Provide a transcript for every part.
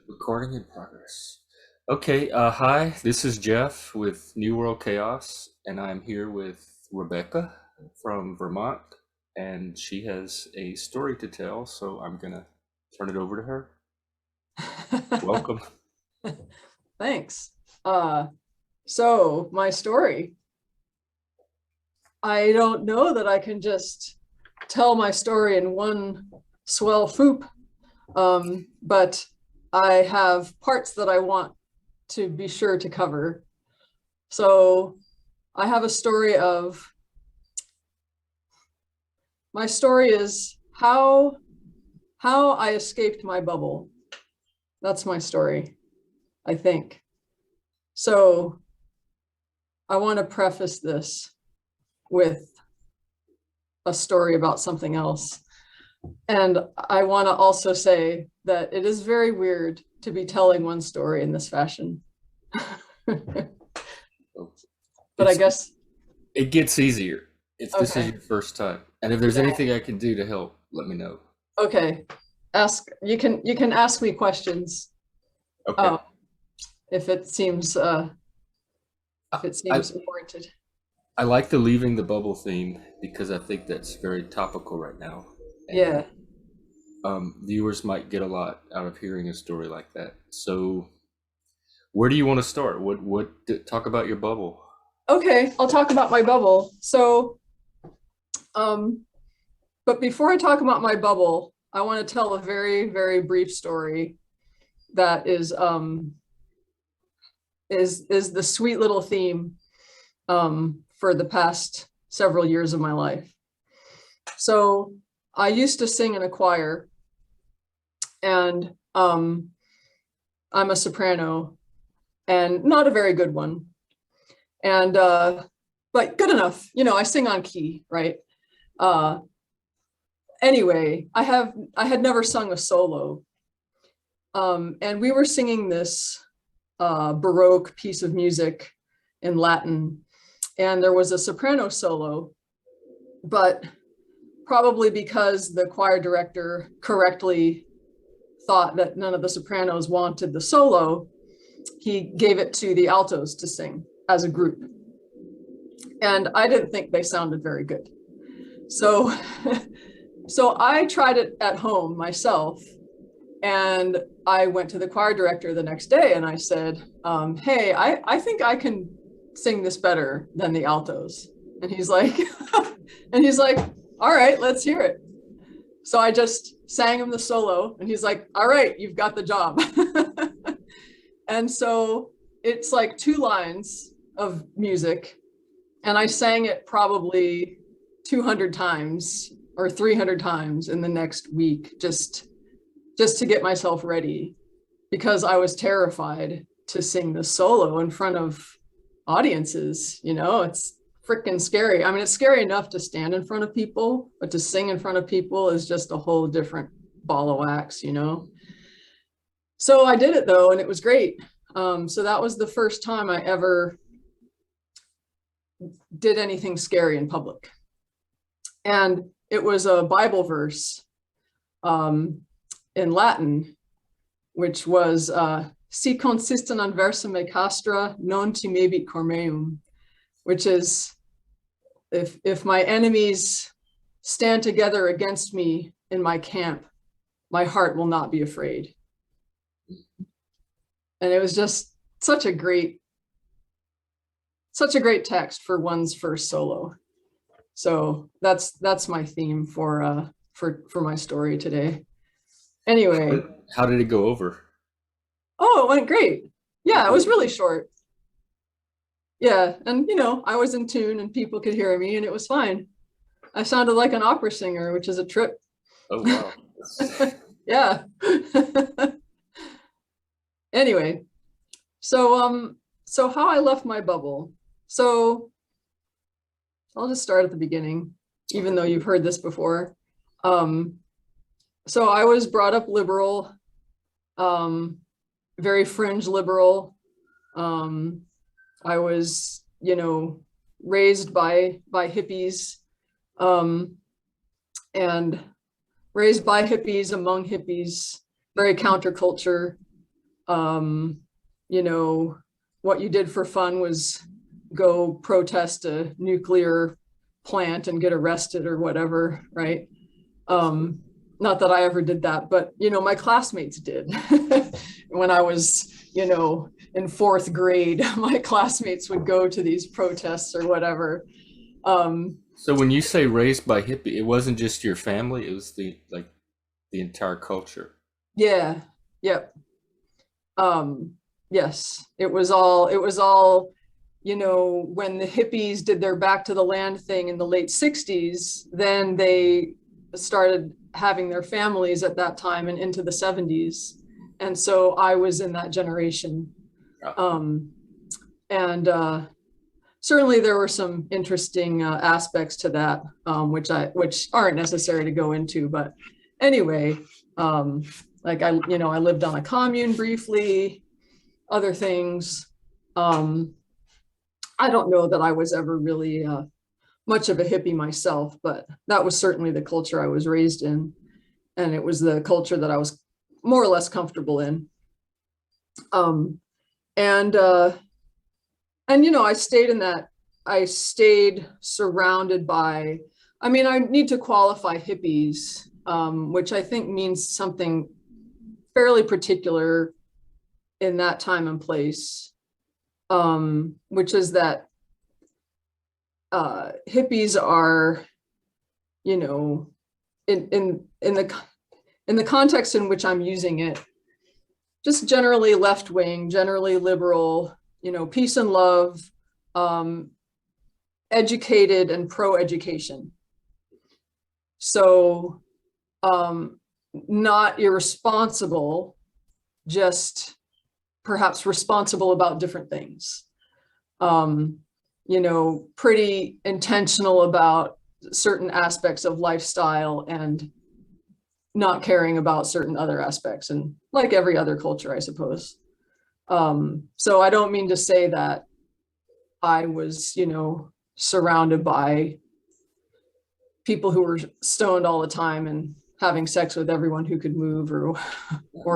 Recording in progress. Okay, hi, this is Jeff with New World Chaos, and I'm here with Rebecca from Vermont, and she has a story to tell, so I'm gonna turn it over to her. Welcome. Thanks. So my story, I don't know that I can just tell my story in one swell foop, but I have parts that I want to be sure to cover. So I have a story of, my story is how I escaped my bubble. That's my story, I think. So I want to preface this with a story about something else. And I want to also say that it is very weird to be telling one story in this fashion. But I It's guess, it gets easier if this is okay. your first time, and if there's Yeah. anything I can do to help, let me know. Okay. You can ask me questions Okay. uh, if it seems I, if it I seems warranted. I like the leaving the bubble theme because I think that's very topical right now, and Yeah. viewers might get a lot out of hearing a story like that. So, where do you want to start? Talk about your bubble. Okay, I'll talk about my bubble. So, um, but before I talk about my bubble, I want to tell a very, very brief story that is the sweet little theme for the past several years of my life. So I used to sing in a choir, and I'm a soprano and not a very good one, and but good enough. I sing on key, right? Uh, anyway, I had never sung a solo, and we were singing this Baroque piece of music in Latin, and there was a soprano solo, but probably because the choir director correctly thought that none of the sopranos wanted the solo, he gave it to the altos to sing as a group. And I didn't think they sounded very good. So, so I tried it at home myself. And I went to the choir director the next day and I said, hey, I think I can sing this better than the altos. And he's like, and he's like, all right, let's hear it. So I just sang him the solo and he's like, all right, you've got the job. And so it's like two lines of music. And I sang it probably 200 times or 300 times in the next week, just to get myself ready, because I was terrified to sing the solo in front of audiences. It's freaking scary. I mean, it's scary enough to stand in front of people, but to sing in front of people is just a whole different ball of wax. So I did it though, and it was great. So that was the first time I ever did anything scary in public. And it was a Bible verse in Latin, which was si consistent adversa me castra, non timebit cor meum, which is, if my enemies stand together against me in my camp, my heart will not be afraid. And it was just such a great text for one's first solo. So that's my theme for my story today. Anyway, How did it go over? oh, it went great. Yeah, it was Good. really short. Yeah, and I was in tune and people could hear me and it was fine. I sounded like an opera singer, which is a trip. Oh wow. Yeah. Anyway, so how I left my bubble. So I'll just start at the beginning, even Okay. though you've heard this before. Um, so I was brought up liberal, um, very fringe liberal. Um, I was, raised by hippies, um, and raised by hippies, among hippies, very counterculture. Um, you know, what you did for fun was go protest a nuclear plant and get arrested or whatever, right? Um, Not that I ever did that, but my classmates did. When I was, in fourth grade, my classmates would go to these protests or whatever. Um, So when you say raised by hippie, it wasn't just your family, it was the entire culture. yeah, yep. Um, yes, it was all, when the hippies did their back to the land thing in the late 60s, then they started having their families at that time and into the 70s. And so I was in that generation. Ah, Um, and certainly there were some interesting aspects to that, which aren't necessary to go into. But anyway, like I lived on a commune briefly, other things. Um, I don't know that I was ever really much of a hippie myself, but that was certainly the culture I was raised in, and it was the culture that I was more or less comfortable in. Um, and I stayed in that. I stayed surrounded by. I mean, I need to qualify hippies, which I think means something fairly particular in that time and place, which is that hippies are, you know, in the context in which I'm using it, just generally left wing, generally liberal, peace and love, um, educated and pro education. So, um, not irresponsible, just perhaps responsible about different things. Um, Pretty intentional about certain aspects of lifestyle and not caring about certain other aspects, and like every other culture, I suppose. So I don't mean to say that I was, surrounded by people who were stoned all the time and having sex with everyone who could move or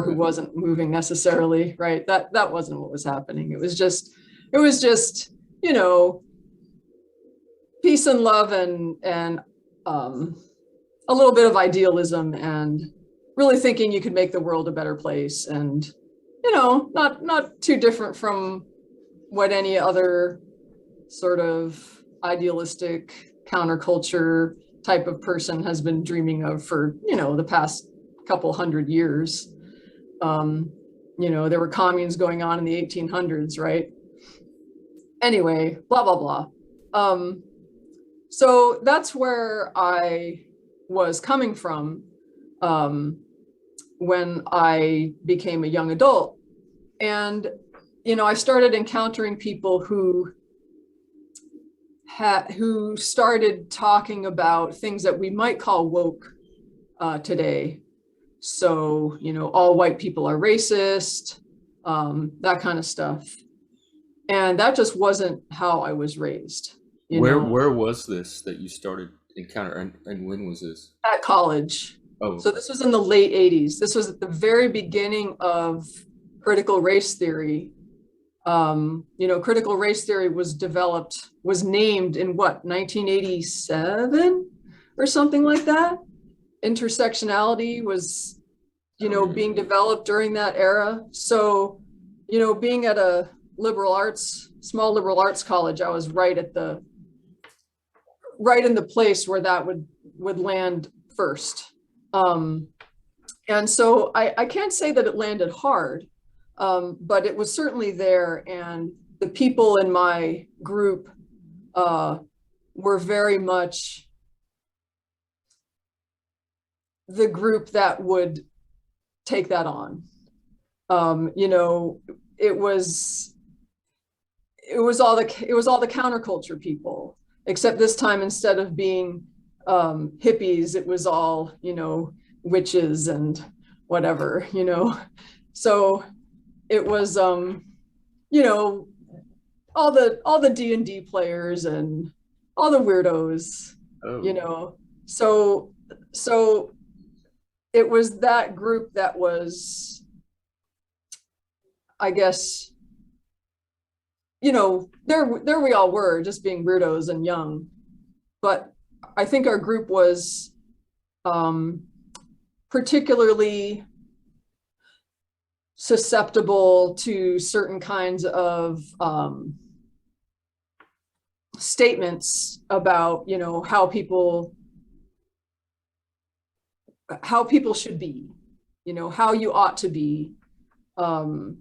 who wasn't moving necessarily, right? That wasn't what was happening. It was just, you know, peace and love and a little bit of idealism and really thinking you could make the world a better place, and not too different from what any other sort of idealistic counterculture type of person has been dreaming of for the past couple hundred years. There were communes going on in the 1800s, right? Anyway, blah blah blah. So that's where I was coming from when I became a young adult. And I started encountering people who started talking about things that we might call woke today. So, all white people are racist, that kind of stuff. And that just wasn't how I was raised, where was this that you started encounter, and when was this? at college. Oh, So this was in the late 80s. This was at the very beginning of critical race theory. Critical race theory was named in what, 1987 or something like that. Intersectionality was, being developed during that era. So, being at a small liberal arts college, I was right in the place where that would land first. And so I can't say that it landed hard, but it was certainly there. And the people in my group were very much the group that would take that on. It was all the counterculture people, except this time, instead of being hippies, it was all witches and whatever. So it was you know all the D&D players and all the weirdos. you oh, know so it was that group that was I guess, there we all were, just being weirdos and young. But I think our group was particularly susceptible to certain kinds of statements about, how people should be, how you ought to be, um,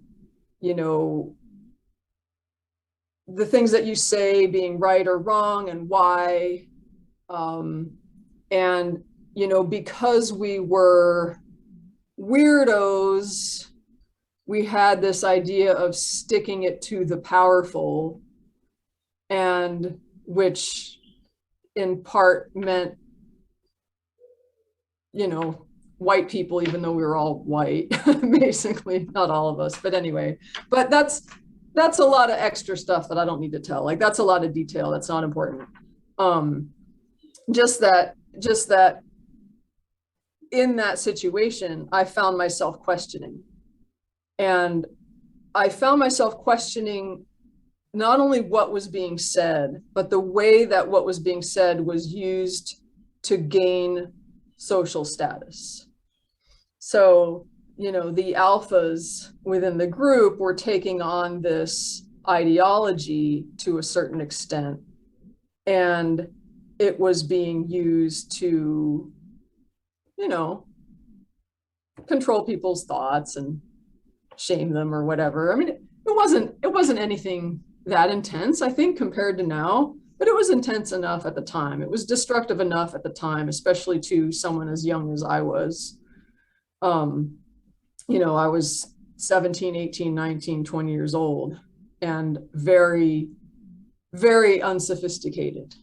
you know, the things that you say being right or wrong and why. And, because we were weirdos, we had this idea of sticking it to the powerful, and which in part meant, white people, even though we were all white, basically, not all of us, but anyway. But that's a lot of extra stuff that I don't need to tell. Like, that's a lot of detail that's not important. Just that in that situation, I found myself questioning. And I found myself questioning not only what was being said, but the way that what was being said was used to gain social status. So, the alphas within the group were taking on this ideology to a certain extent, and it was being used to, control people's thoughts and shame them or whatever. I mean, it wasn't anything that intense, I think, compared to now, but it was intense enough at the time. It was destructive enough at the time, especially to someone as young as I was. I was 17, 18, 19, 20 years old, and very, very unsophisticated.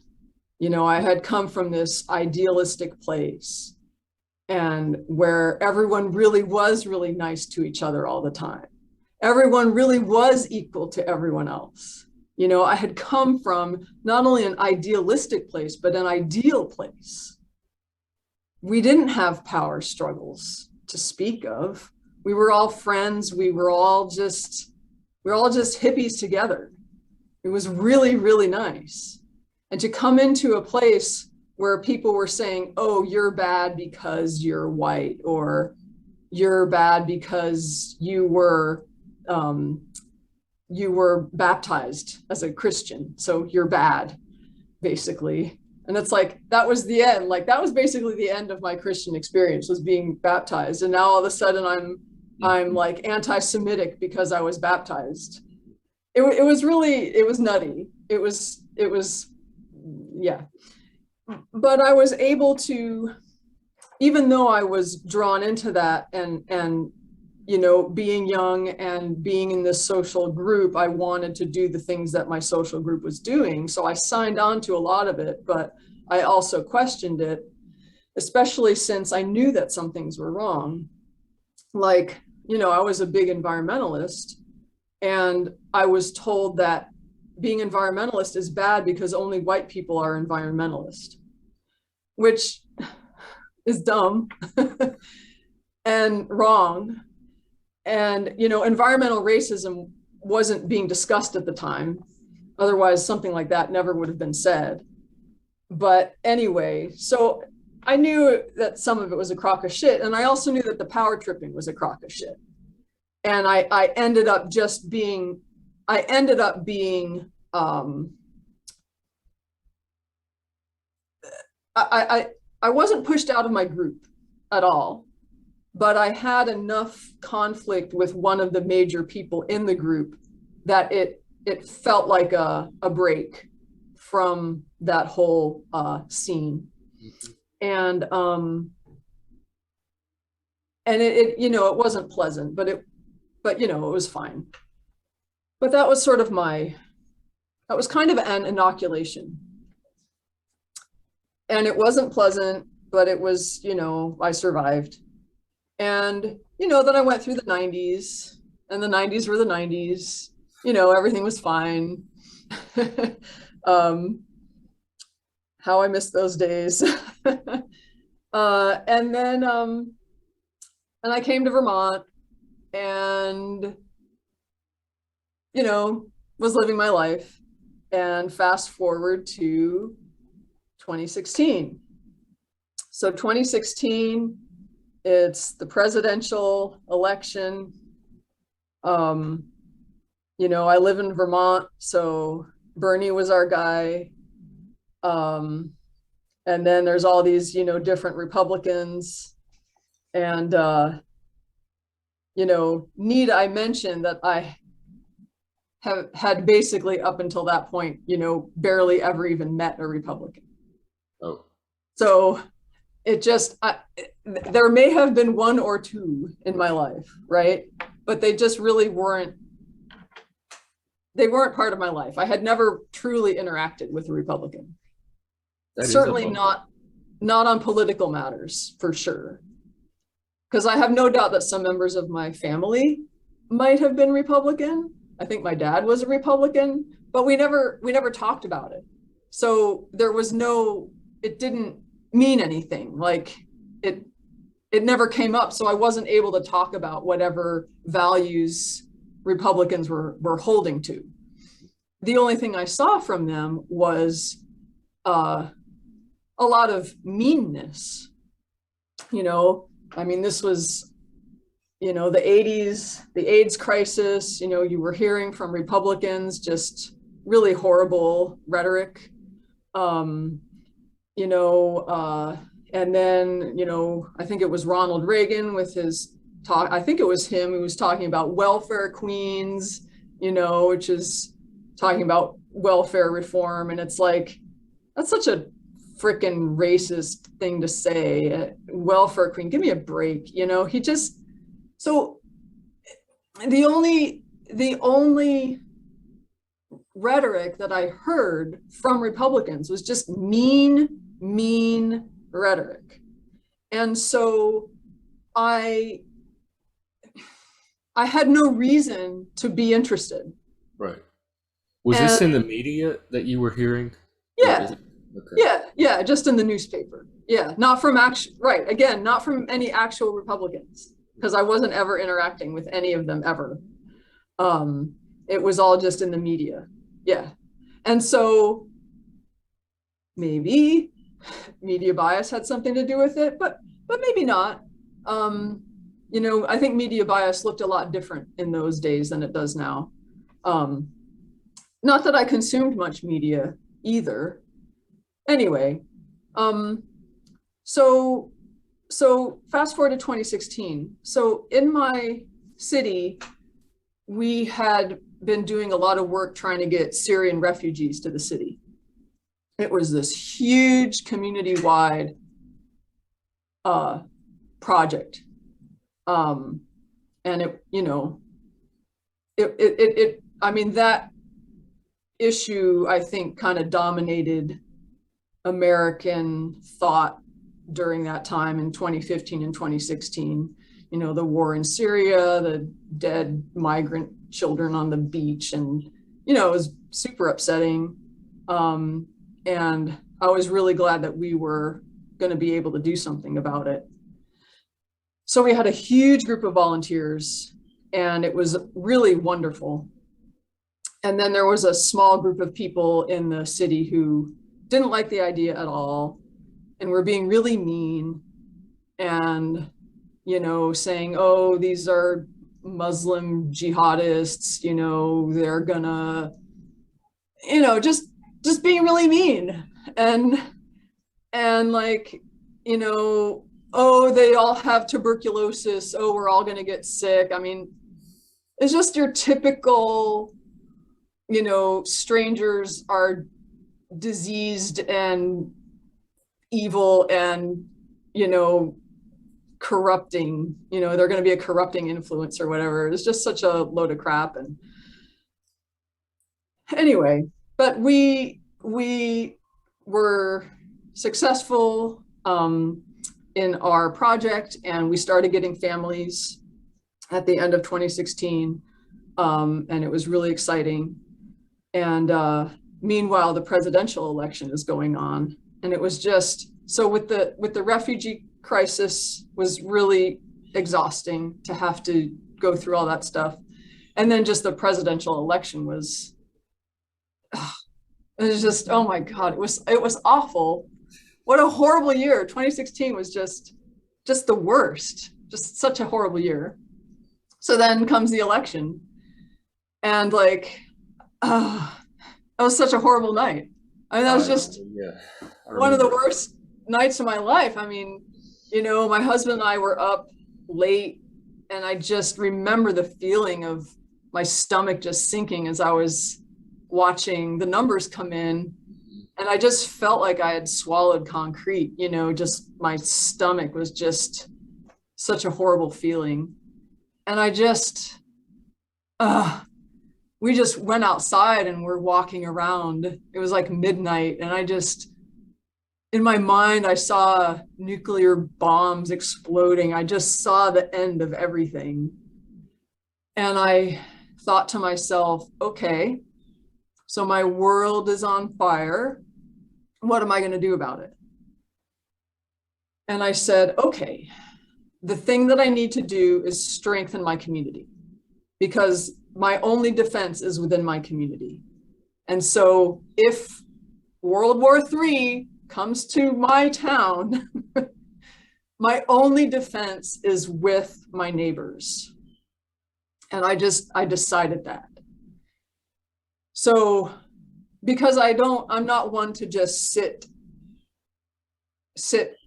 I had come from this idealistic place, and where everyone really was really nice to each other all the time. Everyone really was equal to everyone else. I had come from not only an idealistic place, but an ideal place. We didn't have power struggles to speak of. We were all friends. We were all just hippies together. It was really, really nice. And to come into a place where people were saying, oh, you're bad because you're white, or you're bad because you were baptized as a Christian, so you're bad, basically. And it's like, that was the end. Like, that was basically the end of my Christian experience, was being baptized. And now all of a sudden I'm like anti-Semitic because I was baptized. It was nutty. It was, yeah. But I was able to, even though I was drawn into that, and being young and being in this social group, I wanted to do the things that my social group was doing. So I signed on to a lot of it, but I also questioned it, especially since I knew that some things were wrong. Like, I was a big environmentalist, and I was told that being environmentalist is bad because only white people are environmentalist, which is dumb and wrong. And, environmental racism wasn't being discussed at the time. Otherwise, something like that never would have been said. But anyway, so I knew that some of it was a crock of shit. And I also knew that the power tripping was a crock of shit. And I ended up being I wasn't pushed out of my group at all, but I had enough conflict with one of the major people in the group that it felt like a break from that whole scene. And it wasn't pleasant, but it was fine. But that was sort of that was kind of an inoculation. And it wasn't pleasant, but it was, I survived. And, then I went through the 90s, and the 90s were the 90s, everything was fine. How I missed those days. And then I came to Vermont, and you know, was living my life. And fast forward to 2016. So 2016, it's the presidential election. Um, I live in Vermont, so Bernie was our guy. Um, and then there's all these, different Republicans. And, need I mention that I have had basically up until that point, barely ever even met a Republican. Oh, So it just, there may have been one or two in my life, right? But they just really weren't part of my life. I had never truly interacted with a Republican. that is a Certainly bummer. not on political matters, for sure. Because I have no doubt that some members of my family might have been Republican. I think my dad was a Republican, but we never talked about it. So there was it didn't mean anything. Like it never came up. So I wasn't able to talk about whatever values Republicans were holding to. The only thing I saw from them was a lot of meanness. This was, the 80s, the AIDS crisis. You were hearing from Republicans just really horrible rhetoric. And then, I think it was Ronald Reagan with his talk. I think it was him who was talking about welfare queens, which is talking about welfare reform. And it's like, that's such a freaking racist thing to say. Welfare queen, give me a break. He just, so the only rhetoric that I heard from Republicans was just mean rhetoric. And so I had no reason to be interested. Right. Was this in the media that you were hearing? Yeah. Okay. Yeah, just in the newspaper. Yeah, not from not from any actual Republicans, because I wasn't ever interacting with any of them ever. It was all just in the media. Yeah. And so maybe media bias had something to do with it, but maybe not. I think media bias looked a lot different in those days than it does now. Not that I consumed much media either. Anyway, so fast forward to 2016. So in my city, we had been doing a lot of work trying to get Syrian refugees to the city. It was this huge community-wide project. And that issue, I think, kind of dominated American thought during that time in 2015 and 2016. The war in Syria, the dead migrant children on the beach, and it was super upsetting. And I was really glad that we were going to be able to do something about it. So we had a huge group of volunteers, and it was really wonderful. And then there was a small group of people in the city who didn't like the idea at all and were being really mean and, saying, oh, these are Muslim jihadists, they're gonna, just being really mean. And like, oh, they all have tuberculosis. Oh, we're all gonna get sick. It's just your typical, strangers are diseased and evil and, corrupting, they're going to be a corrupting influence or whatever. It's just such a load of crap. And anyway, but we were successful in our project, and we started getting families at the end of 2016. And it was really exciting. And meanwhile, the presidential election is going on. And it was just, so with the refugee crisis was really exhausting to have to go through all that stuff. And then just the presidential election was, it was just, oh my God, it was awful. What a horrible year. 2016 was just the worst, just such a horrible year. So then comes the election, and like, it was such a horrible night. I mean, that was just Yeah, I one of the remember. worst nights of my life. I mean, my husband and I were up late, and I just remember the feeling of my stomach just sinking as I was watching the numbers come in. And I just felt like I had swallowed concrete, just my stomach was just such a horrible feeling. And uh, we just went outside and we're walking around. It was like midnight. And in my mind, I saw nuclear bombs exploding. I just saw the end of everything. And I thought to myself, okay, so my world is on fire. What am I going to do about it? And I said, okay, the thing that I need to do is strengthen my community, because my only defense is within my community. And so if World War III comes to my town, my only defense is with my neighbors. And I decided that. So because I'm not one to just sit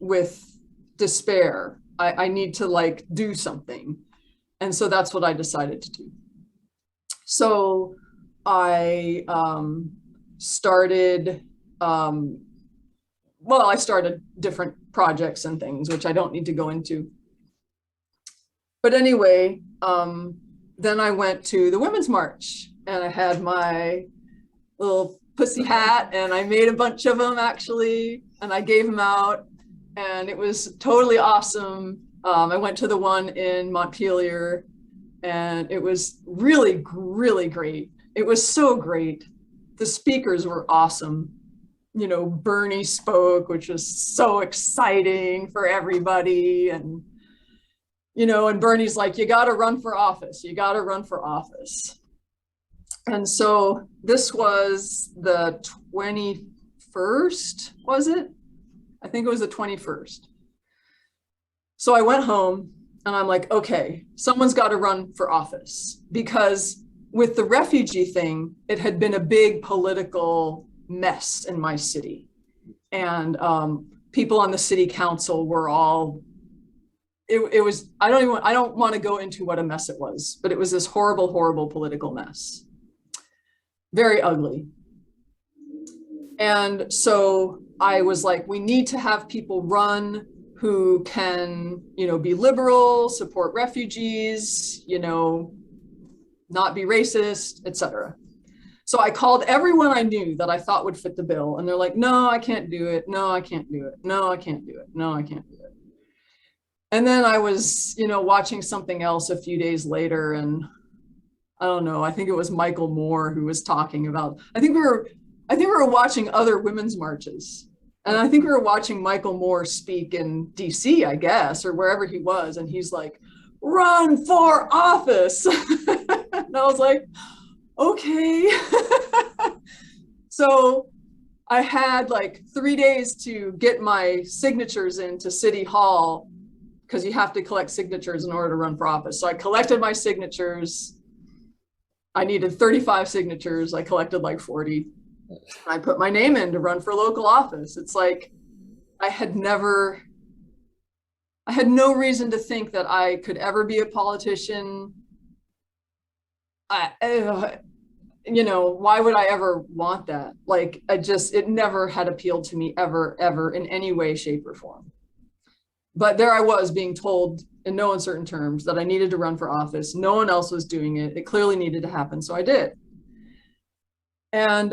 with despair. I need to like do something. And so that's what I decided to do. So I started, I started different projects and things, which I don't need to go into. But anyway, then I went to the Women's March, and I had my little pussy hat, and I made a bunch of them actually, and I gave them out, and it was totally awesome. I went to the one in Montpelier, and it was really, really great. It was so great. The speakers were awesome. Bernie spoke, which was so exciting for everybody. And, and Bernie's like, you got to run for office. You got to run for office. And so this was the 21st, was it? I think it was the 21st. So I went home and I'm like, okay, someone's got to run for office, because with the refugee thing, it had been a big political mess in my city. And people on the city council were all, it was, I don't want to go into what a mess it was, but it was this horrible, horrible political mess. Very ugly. And so I was like, we need to have people run who can, be liberal, support refugees, not be racist, etc. So I called everyone I knew that I thought would fit the bill, and they're like, no, I can't do it. No, I can't do it. No, I can't do it. No, I can't do it. And then I was, watching something else a few days later, and I don't know, I think it was Michael Moore who was talking about, I think we were watching other women's marches. And I think we were watching Michael Moore speak in DC, I guess, or wherever he was. And he's like, run for office. And I was like, okay. So I had like 3 days to get my signatures into City Hall, because you have to collect signatures in order to run for office. So I collected my signatures. I needed 35 signatures. I collected like 40. I put my name in to run for local office. It's like I had no reason to think that I could ever be a politician. Why would I ever want that? Like, it never had appealed to me ever, ever in any way, shape, or form. But there I was being told in no uncertain terms that I needed to run for office. No one else was doing it. It clearly needed to happen. So I did. And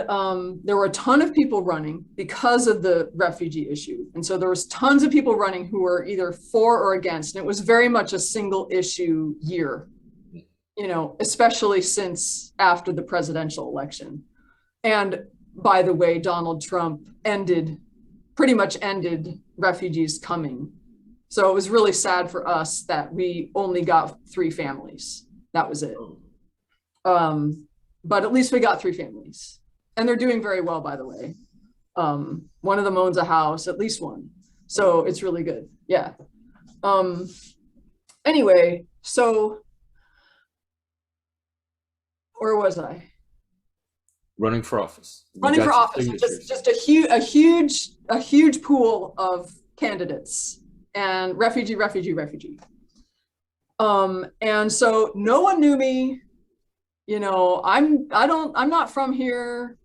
there were a ton of people running because of the refugee issue. And so there was tons of people running who were either for or against. And it was very much a single issue year, especially since after the presidential election. And by the way, Donald Trump pretty much ended refugees coming. So it was really sad for us that we only got 3 families. That was it. But at least we got 3 families, and they're doing very well, by the way. One of them owns a house, at least one. So it's really good. Yeah. Anyway, so where was I? Running for office. Running for office. Just a huge pool of candidates, and refugee. And so no one knew me. You know, I'm not from here.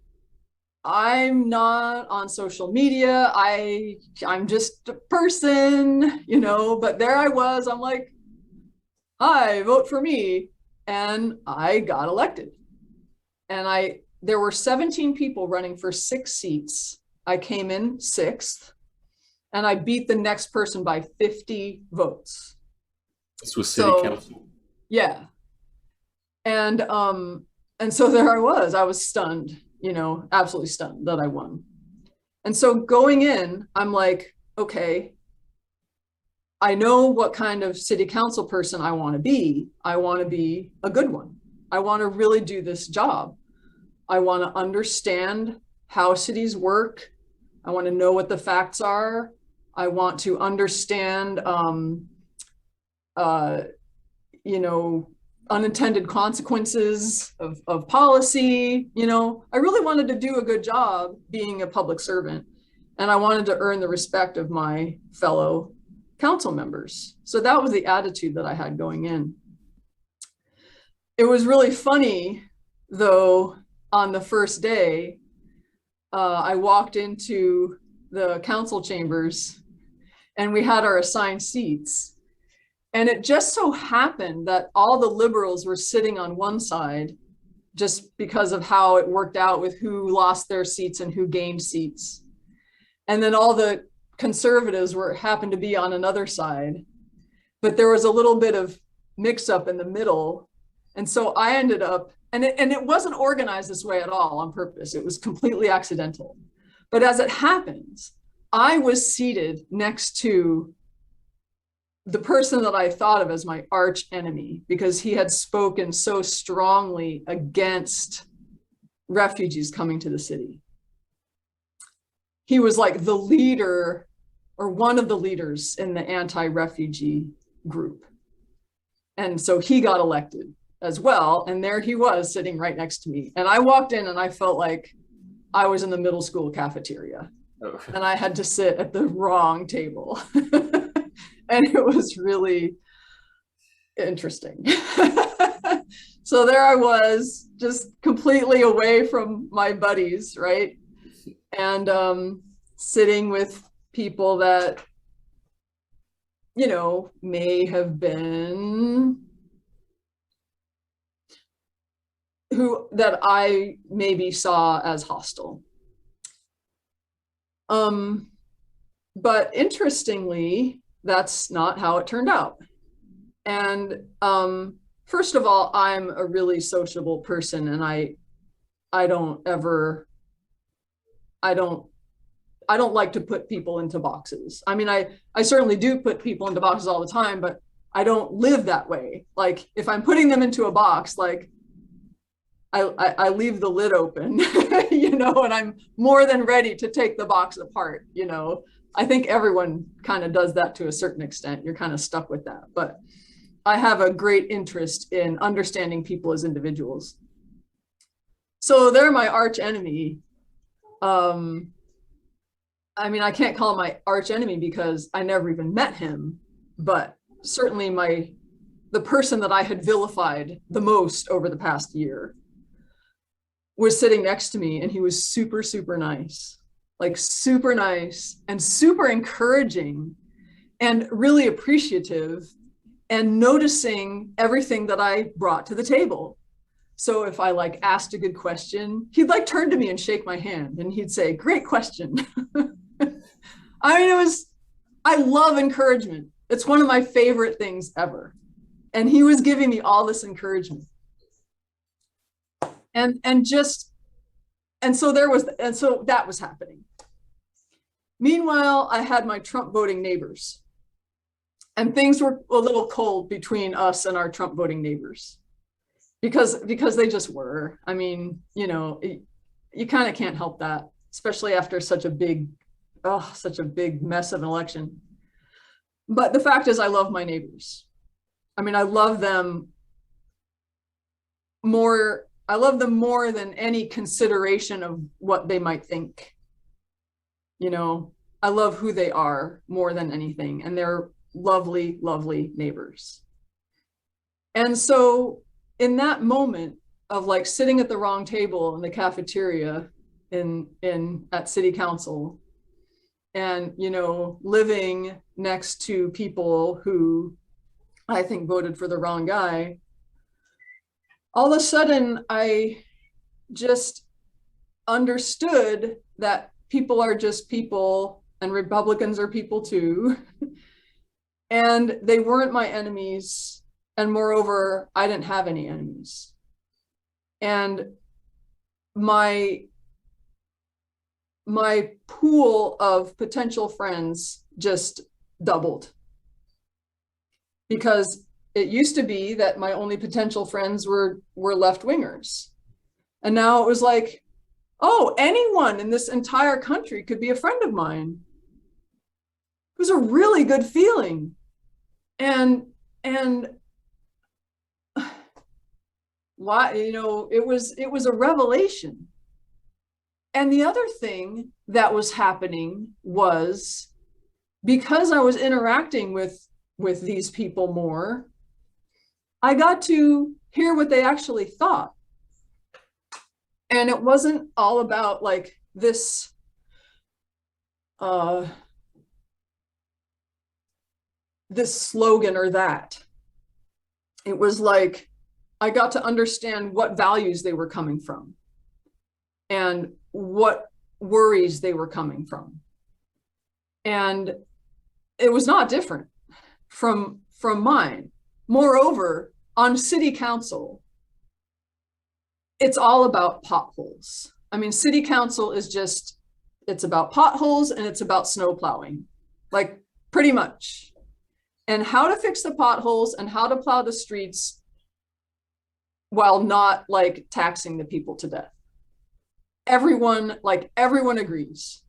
I'm not on social media. I'm just a person, you know, but there I was. I'm like, hi, vote for me. And I got elected. And there were 17 people running for 6 seats. I came in 6th, and I beat the next person by 50 votes. This was city council. Yeah. And so there I was stunned, you know, absolutely stunned that I won. And so going in, I'm like, okay, I know what kind of city council person I want to be. I want to be a good one. I want to really do this job. I want to understand how cities work. I want to know what the facts are. I want to understand, you know, unintended consequences of policy. You know, I really wanted to do a good job being a public servant, and I wanted to earn the respect of my fellow council members. So that was the attitude that I had going in. It was really funny, though, on the first day, I walked into the council chambers and we had our assigned seats. And it just so happened that all the liberals were sitting on one side just because of how it worked out with who lost their seats and who gained seats. And then all the conservatives happened to be on another side. But there was a little bit of mix up in the middle. And so I ended up, and it wasn't organized this way at all on purpose. It was completely accidental. But as it happens, I was seated next to the person that I thought of as my arch enemy, because he had spoken so strongly against refugees coming to the city. He was like the leader, or one of the leaders in the anti-refugee group. And so he got elected as well. And there he was sitting right next to me. And I walked in and I felt like I was in the middle school cafeteria. Oh. And I had to sit at the wrong table. And it was really interesting. So there I was, just completely away from my buddies, right? And sitting with people that, you know, may have been that I maybe saw as hostile. But interestingly, that's not how it turned out. And first of all, I'm a really sociable person, and I don't like to put people into boxes. I mean, I certainly do put people into boxes all the time, but I don't live that way. Like, if I'm putting them into a box, like, I leave the lid open, you know, and I'm more than ready to take the box apart, you know. I think everyone kind of does that to a certain extent. You're kind of stuck with that. But I have a great interest in understanding people as individuals. So they're my arch enemy. I mean, I can't call him my arch enemy because I never even met him, but certainly the person that I had vilified the most over the past year was sitting next to me, and he was super, super nice. Like, super nice and super encouraging and really appreciative, and noticing everything that I brought to the table. So if I like asked a good question, he'd like turn to me and shake my hand, and he'd say, "Great question." I mean, I love encouragement. It's one of my favorite things ever. And he was giving me all this encouragement. And so that was happening. Meanwhile, I had my Trump voting neighbors, and things were a little cold between us and our Trump voting neighbors. because they just were. I mean, you kind of can't help that, especially after such a big mess of an election. But the fact is, I love my neighbors. I mean, I love them more than any consideration of what they might think. I love who they are more than anything, and they're lovely, lovely neighbors. And so in that moment of like sitting at the wrong table in the cafeteria at city council, and living next to people who I think voted for the wrong guy, all of a sudden I just understood that people are just people, and Republicans are people too. And they weren't my enemies. And moreover, I didn't have any enemies. And my pool of potential friends just doubled, because it used to be that my only potential friends were left-wingers. And now it was like, oh, anyone in this entire country could be a friend of mine. It was a really good feeling. And why, it was a revelation. And the other thing that was happening was, because I was interacting with these people more, I got to hear what they actually thought. And it wasn't all about like this this slogan or that. It was like I got to understand what values they were coming from and what worries they were coming from. And it was not different from mine. Moreover, on city council, it's all about potholes. I mean, city council is just, it's about potholes and it's about snow plowing, like pretty much. And how to fix the potholes and how to plow the streets while not like taxing the people to death. Everyone agrees.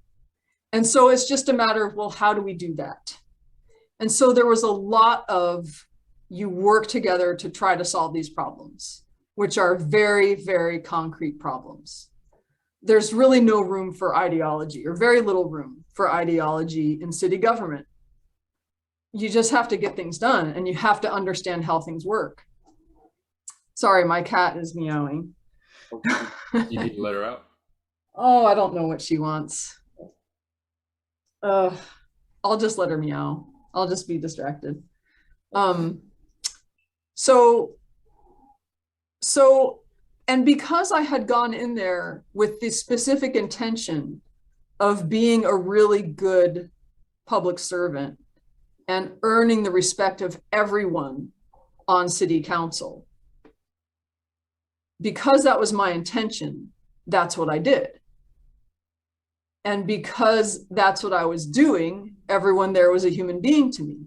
And so it's just a matter of, well, how do we do that? And so there was a lot of, you work together to try to solve these problems, which are very, very concrete problems. There's really no room for ideology, or very little room for ideology in city government. You just have to get things done, and you have to understand how things work. Sorry, my cat is meowing. You need to let her out. Oh, I don't know what she wants. I'll just let her meow. I'll just be distracted. And because I had gone in there with the specific intention of being a really good public servant and earning the respect of everyone on city council, because that was my intention, that's what I did. And because that's what I was doing, everyone there was a human being to me.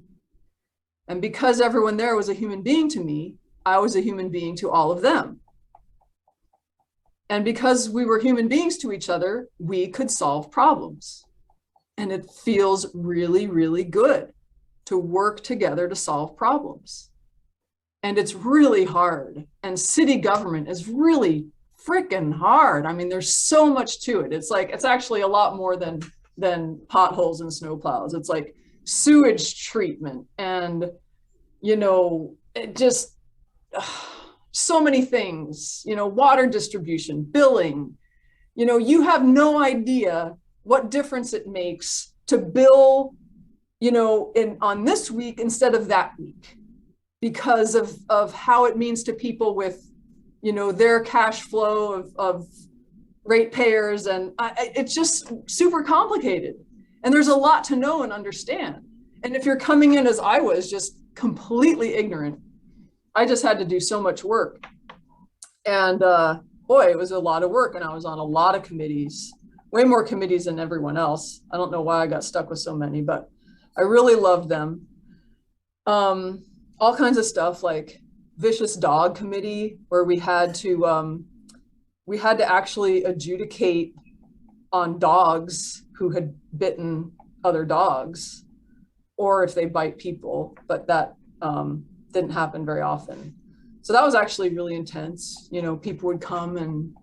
And because everyone there was a human being to me, I was a human being to all of them. And because we were human beings to each other, we could solve problems. And it feels really, really good to work together to solve problems. And it's really hard. And city government is really freaking hard. I mean, there's so much to it. It's like, it's actually a lot more than potholes and snowplows. It's like sewage treatment and, it just, so many things, water distribution, billing. You have no idea what difference it makes to bill, on this week instead of that week, because of how it means to people with, their cash flow of ratepayers. And it's just super complicated. And there's a lot to know and understand. And if you're coming in as I was, just completely ignorant, I just had to do so much work. And boy, it was a lot of work. And I was on a lot of committees, way more committees than everyone else. I don't know why I got stuck with so many, but I really loved them. All kinds of stuff like vicious dog committee where we had to actually adjudicate on dogs who had bitten other dogs, or if they bite people, but that didn't happen very often. So that was actually really intense. You know, people would come and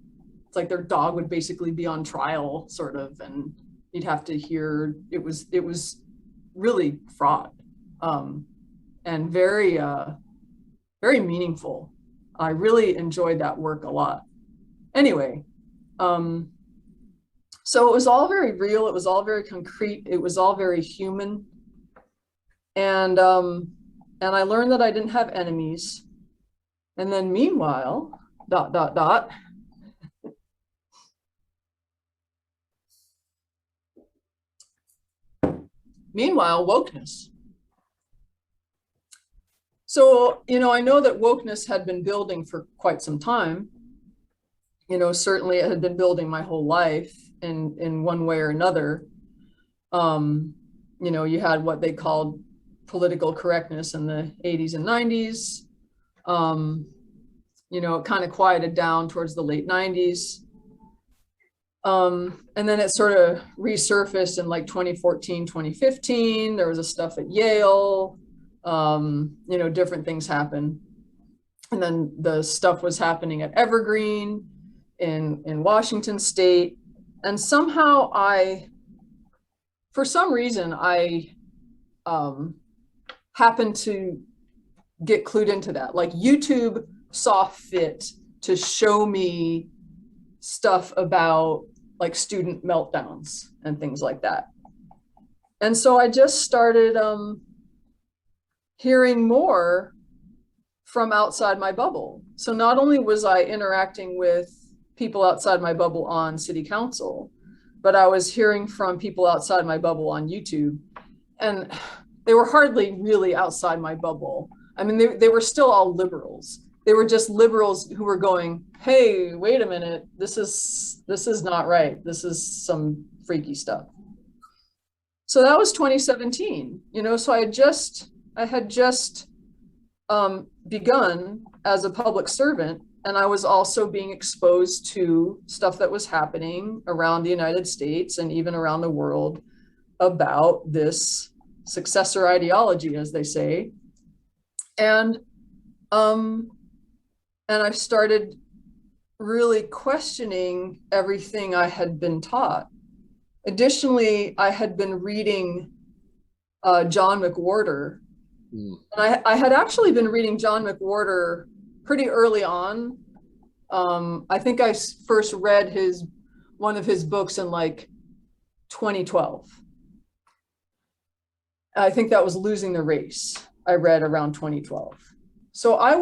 it's like their dog would basically be on trial, sort of, and you'd have to hear. It was really fraught, and very meaningful. I really enjoyed that work a lot. Anyway, so it was all very real. It was all very concrete. It was all very human. And I learned that I didn't have enemies. And then meanwhile, dot dot dot. Meanwhile, wokeness. So, you know, I know that wokeness had been building for quite some time. You know, certainly it had been building my whole life in one way or another. You know, you had what they called political correctness in the 80s and 90s. You know, it kind of quieted down towards the late 90s. And then it sort of resurfaced in like 2014, 2015. There was a stuff at Yale. You know, different things happened. And then the stuff was happening at Evergreen in Washington State. And somehow for some reason, I happened to get clued into that. Like YouTube saw fit to show me stuff about like student meltdowns and things like that. And so I just started hearing more from outside my bubble. So not only was I interacting with people outside my bubble on city council, but I was hearing from people outside my bubble on YouTube. And they were hardly really outside my bubble. I mean, they were still all liberals. They were just liberals who were going, hey, wait a minute, this is not right. This is some freaky stuff. So that was 2017, you know, so I had just begun as a public servant, and I was also being exposed to stuff that was happening around the United States and even around the world about this successor ideology, as they say. And I started really questioning everything I had been taught. Additionally, I had been reading John McWhorter. And I had actually been reading John McWhorter pretty early on. I think I first read one of his books in like 2012. I think that was Losing the Race. I read around 2012. So I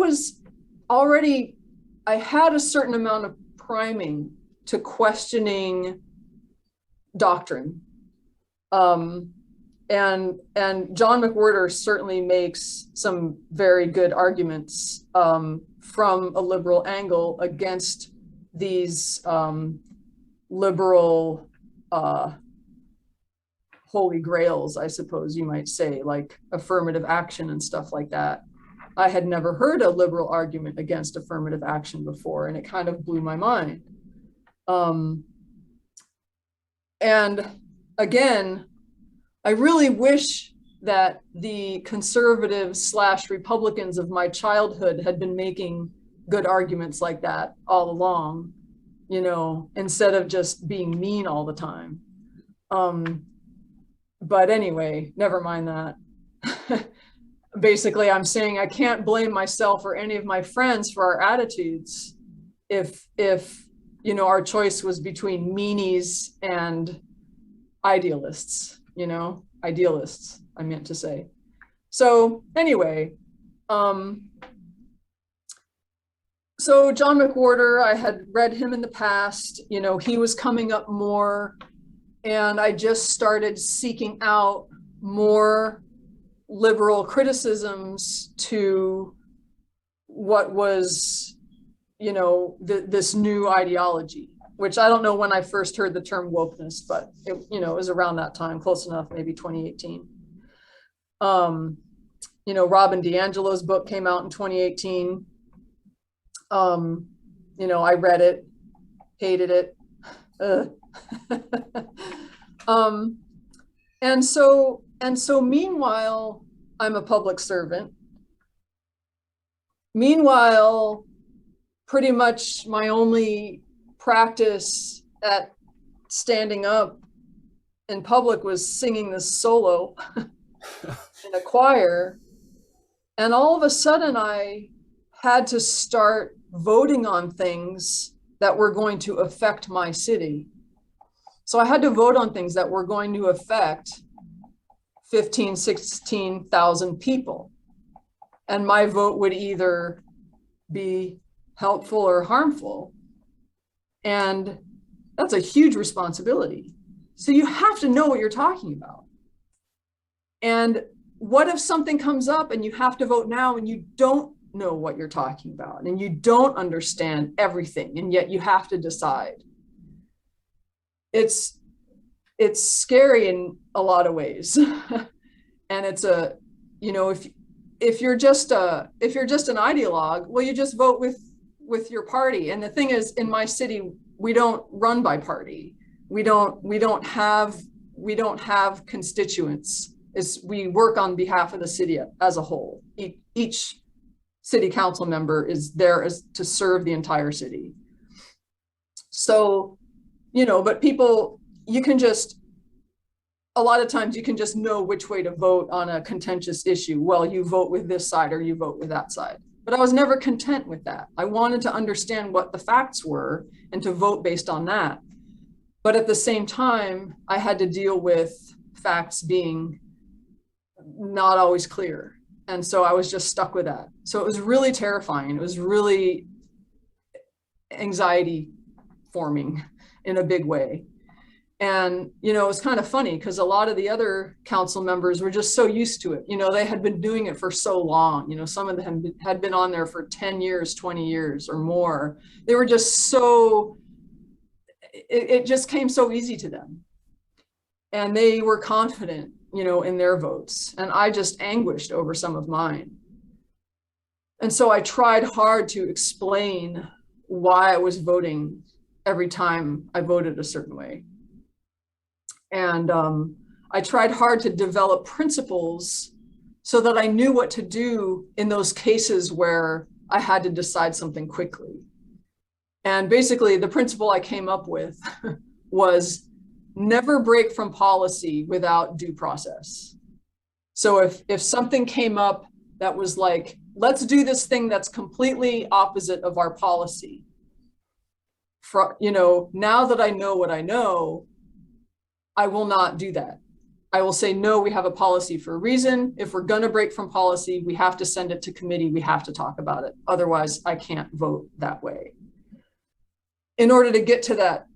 had a certain amount of priming to questioning doctrine. And John McWhorter certainly makes some very good arguments from a liberal angle against these liberal holy grails, I suppose you might say, like affirmative action and stuff like that. I had never heard a liberal argument against affirmative action before, and it kind of blew my mind. And again, I really wish that the conservatives / Republicans of my childhood had been making good arguments like that all along, you know, instead of just being mean all the time. But anyway, never mind that. Basically, I'm saying I can't blame myself or any of my friends for our attitudes if you know, our choice was between meanies and idealists, you know, idealists, I meant to say. So anyway, so John McWhorter, I had read him in the past, you know, he was coming up more, and I just started seeking out more liberal criticisms to what was, you know, this new ideology, which I don't know when I first heard the term wokeness, but it, you know, it was around that time, close enough, maybe 2018. Robin DiAngelo's book came out in 2018. I read it, hated it. um, and so meanwhile, I'm a public servant. Meanwhile, pretty much my only practice at standing up in public was singing this solo in a choir. And all of a sudden, I had to start voting on things that were going to affect my city. So I had to vote on things that were going to affect 15, 16,000 people. And my vote would either be helpful or harmful. And that's a huge responsibility. So you have to know what you're talking about. And what if something comes up and you have to vote now and you don't know what you're talking about and you don't understand everything, and yet you have to decide? It's scary in a lot of ways. And it's if you're just an ideologue, well, you just vote with your party. And the thing is, in my city, we don't run by party. We don't have constituents. We work on behalf of the city as a whole. Each city council member is there to serve the entire city. So, but people, a lot of times you can just know which way to vote on a contentious issue. Well, you vote with this side or you vote with that side. But I was never content with that. I wanted to understand what the facts were and to vote based on that. But at the same time, I had to deal with facts being not always clear. And so I was just stuck with that. So it was really terrifying. It was really anxiety forming in a big way. And, it was kind of funny because a lot of the other council members were just so used to it. They had been doing it for so long. Some of them had been on there for 10 years, 20 years or more. They were just it just came so easy to them. And they were confident, in their votes. And I just anguished over some of mine. And so I tried hard to explain why I was voting every time I voted a certain way. And I tried hard to develop principles so that I knew what to do in those cases where I had to decide something quickly. And basically, the principle I came up with was never break from policy without due process. So if something came up that was like, let's do this thing that's completely opposite of our policy, now that I know what I know, I will not do that. I will say, no, we have a policy for a reason. If we're going to break from policy, we have to send it to committee. We have to talk about it. Otherwise, I can't vote that way. In order to get to that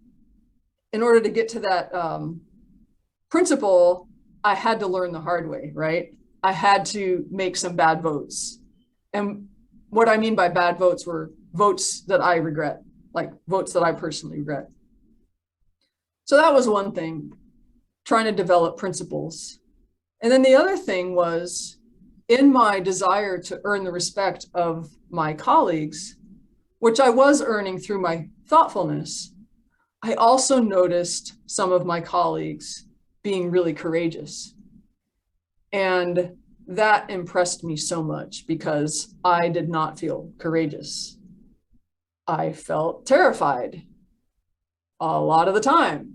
principle, I had to learn the hard way, right? I had to make some bad votes. And what I mean by bad votes were votes that I regret, like votes that I personally regret. So that was one thing, trying to develop principles. And then the other thing was, in my desire to earn the respect of my colleagues, which I was earning through my thoughtfulness, I also noticed some of my colleagues being really courageous. And that impressed me so much because I did not feel courageous. I felt terrified a lot of the time.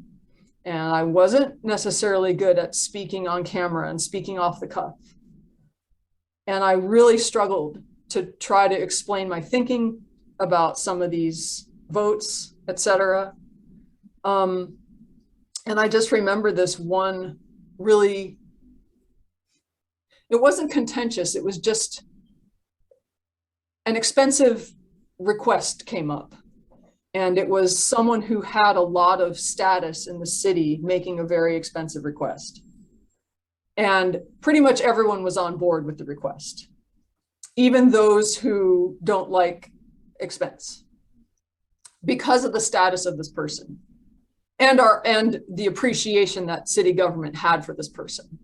And I wasn't necessarily good at speaking on camera and speaking off the cuff. And I really struggled to try to explain my thinking about some of these votes, etc. And I just remember this one really, it wasn't contentious, it was just an expensive request came up. And it was someone who had a lot of status in the city making a very expensive request. And pretty much everyone was on board with the request, even those who don't like expense, because of the status of this person and the appreciation that city government had for this person.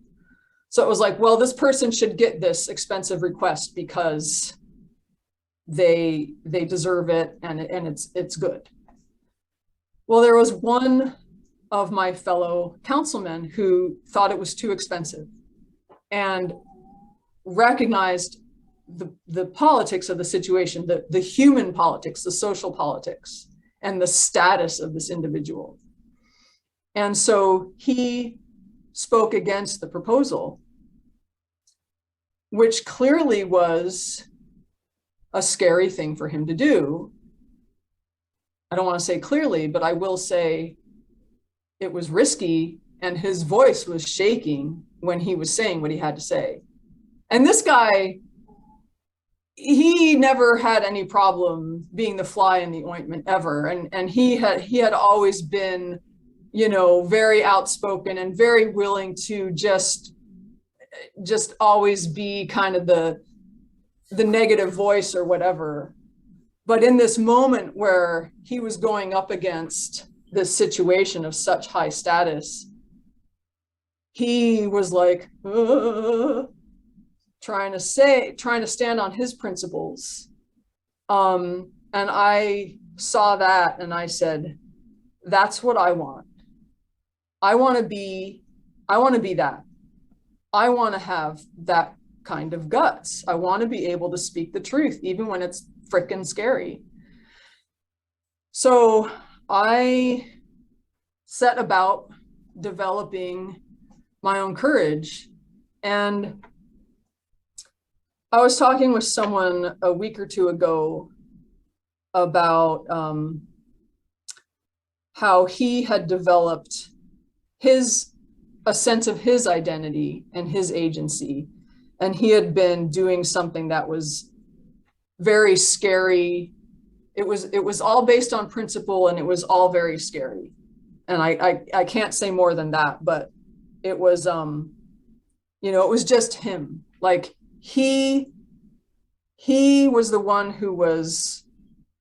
So it was like, well, this person should get this expensive request because they deserve it, and it's good. Well, there was one of my fellow councilmen who thought it was too expensive and recognized the politics of the situation, the human politics, the social politics, and the status of this individual. And so he spoke against the proposal, which clearly was a scary thing for him to do. I don't want to say clearly, but I will say it was risky, and his voice was shaking when he was saying what he had to say. And this guy, he never had any problem being the fly in the ointment ever. And he had always been, very outspoken and very willing to just always be kind of the negative voice or whatever. But in this moment where he was going up against this situation of such high status, he was like, trying to stand on his principles. And I saw that and I said, that's what I want. I want to be that. I want to have that kind of guts. I want to be able to speak the truth, even when it's freaking scary. So I set about developing my own courage. And I was talking with someone a week or two ago about how he had developed a sense of his identity and his agency. And he had been doing something that was very scary. It was all based on principle, and it was all very scary. And I can't say more than that, but it was, it was just him. Like he was the one who was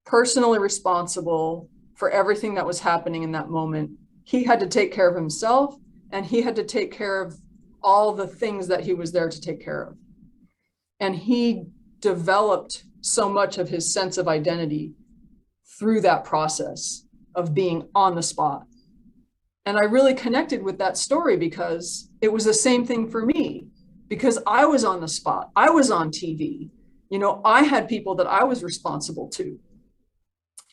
personally responsible for everything that was happening in that moment. He had to take care of himself, and he had to take care of all the things that he was there to take care of. And he developed so much of his sense of identity through that process of being on the spot. And I really connected with that story because it was the same thing for me, because I was on the spot. I was on TV. I had people that I was responsible to.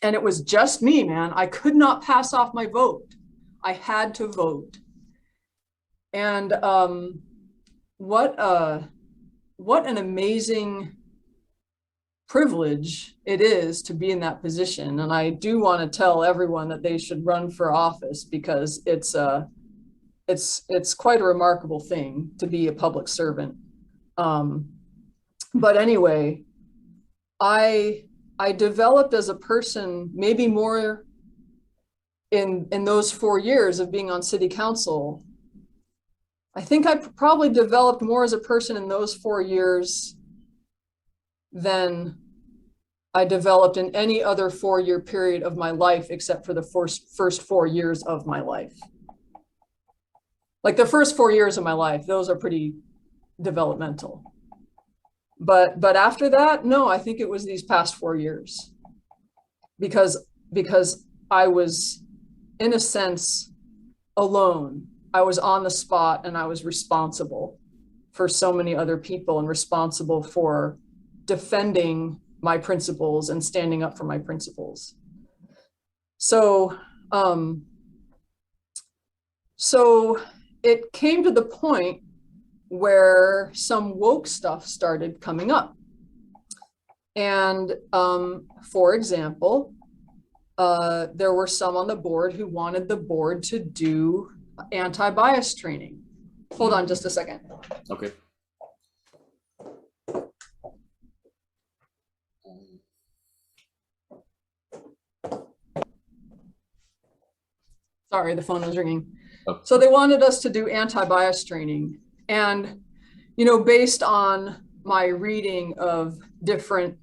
And it was just me, man. I could not pass off my vote. I had to vote. And what an amazing privilege it is to be in that position. And I do want to tell everyone that they should run for office, because it's quite a remarkable thing to be a public servant. But anyway, I developed as a person, maybe more in those 4 years of being on city council. I think I probably developed more as a person in those 4 years than I developed in any other 4-year period of my life, except for the first 4 years of my life. Like the first 4 years of my life, those are pretty developmental. But after that, no, I think it was these past 4 years, because I was, in a sense, alone. I was on the spot, and I was responsible for so many other people, and responsible for defending my principles and standing up for my principles. So it came to the point where some woke stuff started coming up. And for example, there were some on the board who wanted the board to do anti-bias training. Hold on just a second. Okay. Sorry, the phone was ringing. Oh. So they wanted us to do anti-bias training. And, based on my reading of different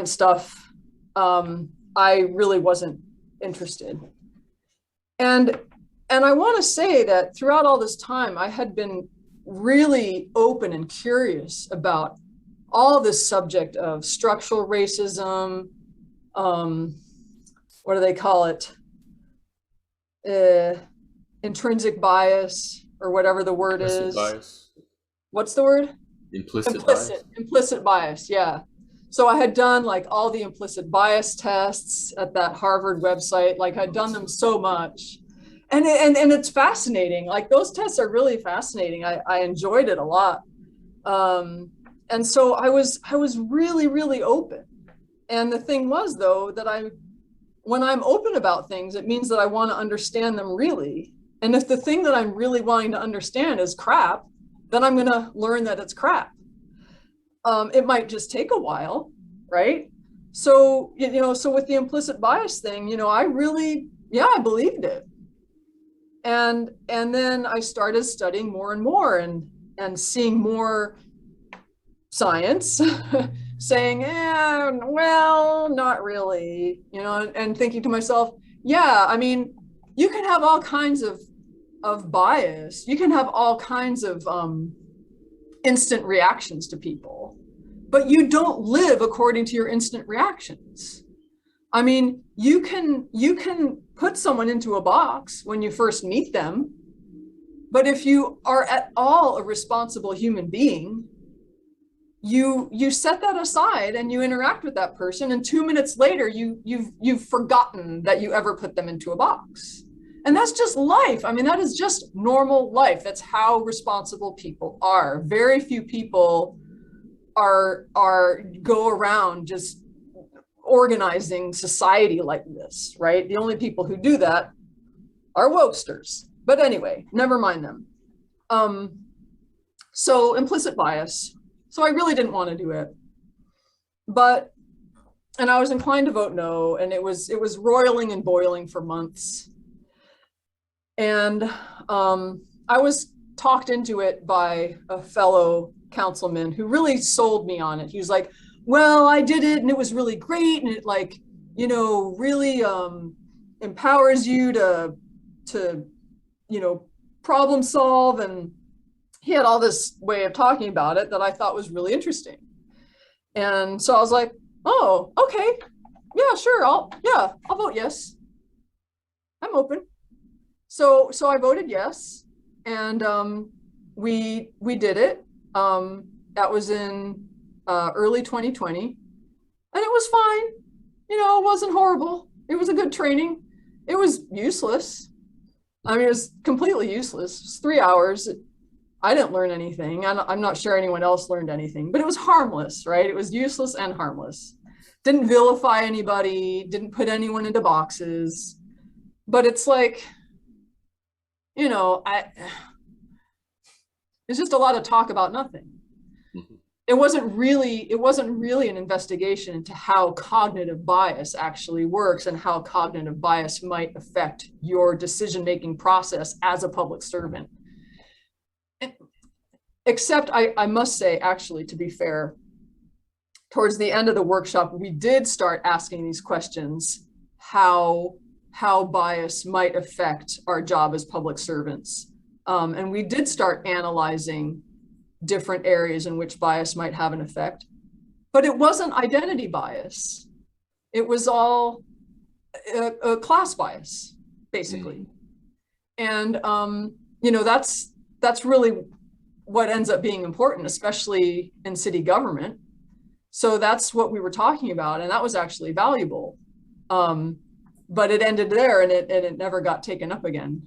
stuff, I really wasn't interested. And And I want to say that throughout all this time, I had been really open and curious about all this subject of structural racism, um, what do they call it? Uh, Intrinsic bias, or whatever the word Implicit is. bias. What's the word? Implicit bias. Implicit bias. Yeah. So I had done like all the implicit bias tests at that Harvard website. Like I'd done them so much. And it's fascinating. Like those tests are really fascinating. I enjoyed it a lot. And so I was really, really open. And the thing was though, that when I'm open about things, it means that I want to understand them really. And if the thing that I'm really wanting to understand is crap, then I'm going to learn that it's crap. It might just take a while, right? So, so with the implicit bias thing, I really, yeah, I believed it. And then I started studying more and more and seeing more science saying, well, not really, and thinking to myself, yeah, I mean, you can have all kinds of bias. You can have all kinds of instant reactions to people, but you don't live according to your instant reactions. I mean, you can put someone into a box when you first meet them, but if you are at all a responsible human being, you set that aside and you interact with that person, and 2 minutes later you've forgotten that you ever put them into a box. And that's just life. I mean, that is just normal life. That's how responsible people are. Very few people are go around just organizing society like this, right? The only people who do that are wokesters. But anyway, never mind them. So implicit bias. So I really didn't want to do it, and I was inclined to vote no, and it was roiling and boiling for months. And I was talked into it by a fellow councilman who really sold me on it. He was like, well, I did it and it was really great, and it like, really empowers you to problem solve. And he had all this way of talking about it that I thought was really interesting. And so I was like, oh, okay, yeah, sure, I'll vote yes. I'm open. So I voted yes, and we did it. That was in early 2020, and it was fine. It wasn't horrible. It was a good training. It was useless. I mean, it was completely useless. It was 3 hours. I didn't learn anything. I'm not sure anyone else learned anything, but it was harmless, right? It was useless and harmless. Didn't vilify anybody, didn't put anyone into boxes. But it's like, it's just a lot of talk about nothing. Mhm. It wasn't really an investigation into how cognitive bias actually works and how cognitive bias might affect your decision-making process as a public servant. Except I must say, actually, to be fair, towards the end of the workshop, we did start asking these questions, how bias might affect our job as public servants. And we did start analyzing different areas in which bias might have an effect. But it wasn't identity bias. It was all a class bias, basically. And that's really what ends up being important, especially in city government. So that's what we were talking about, and that was actually valuable. But it ended there, and it never got taken up again.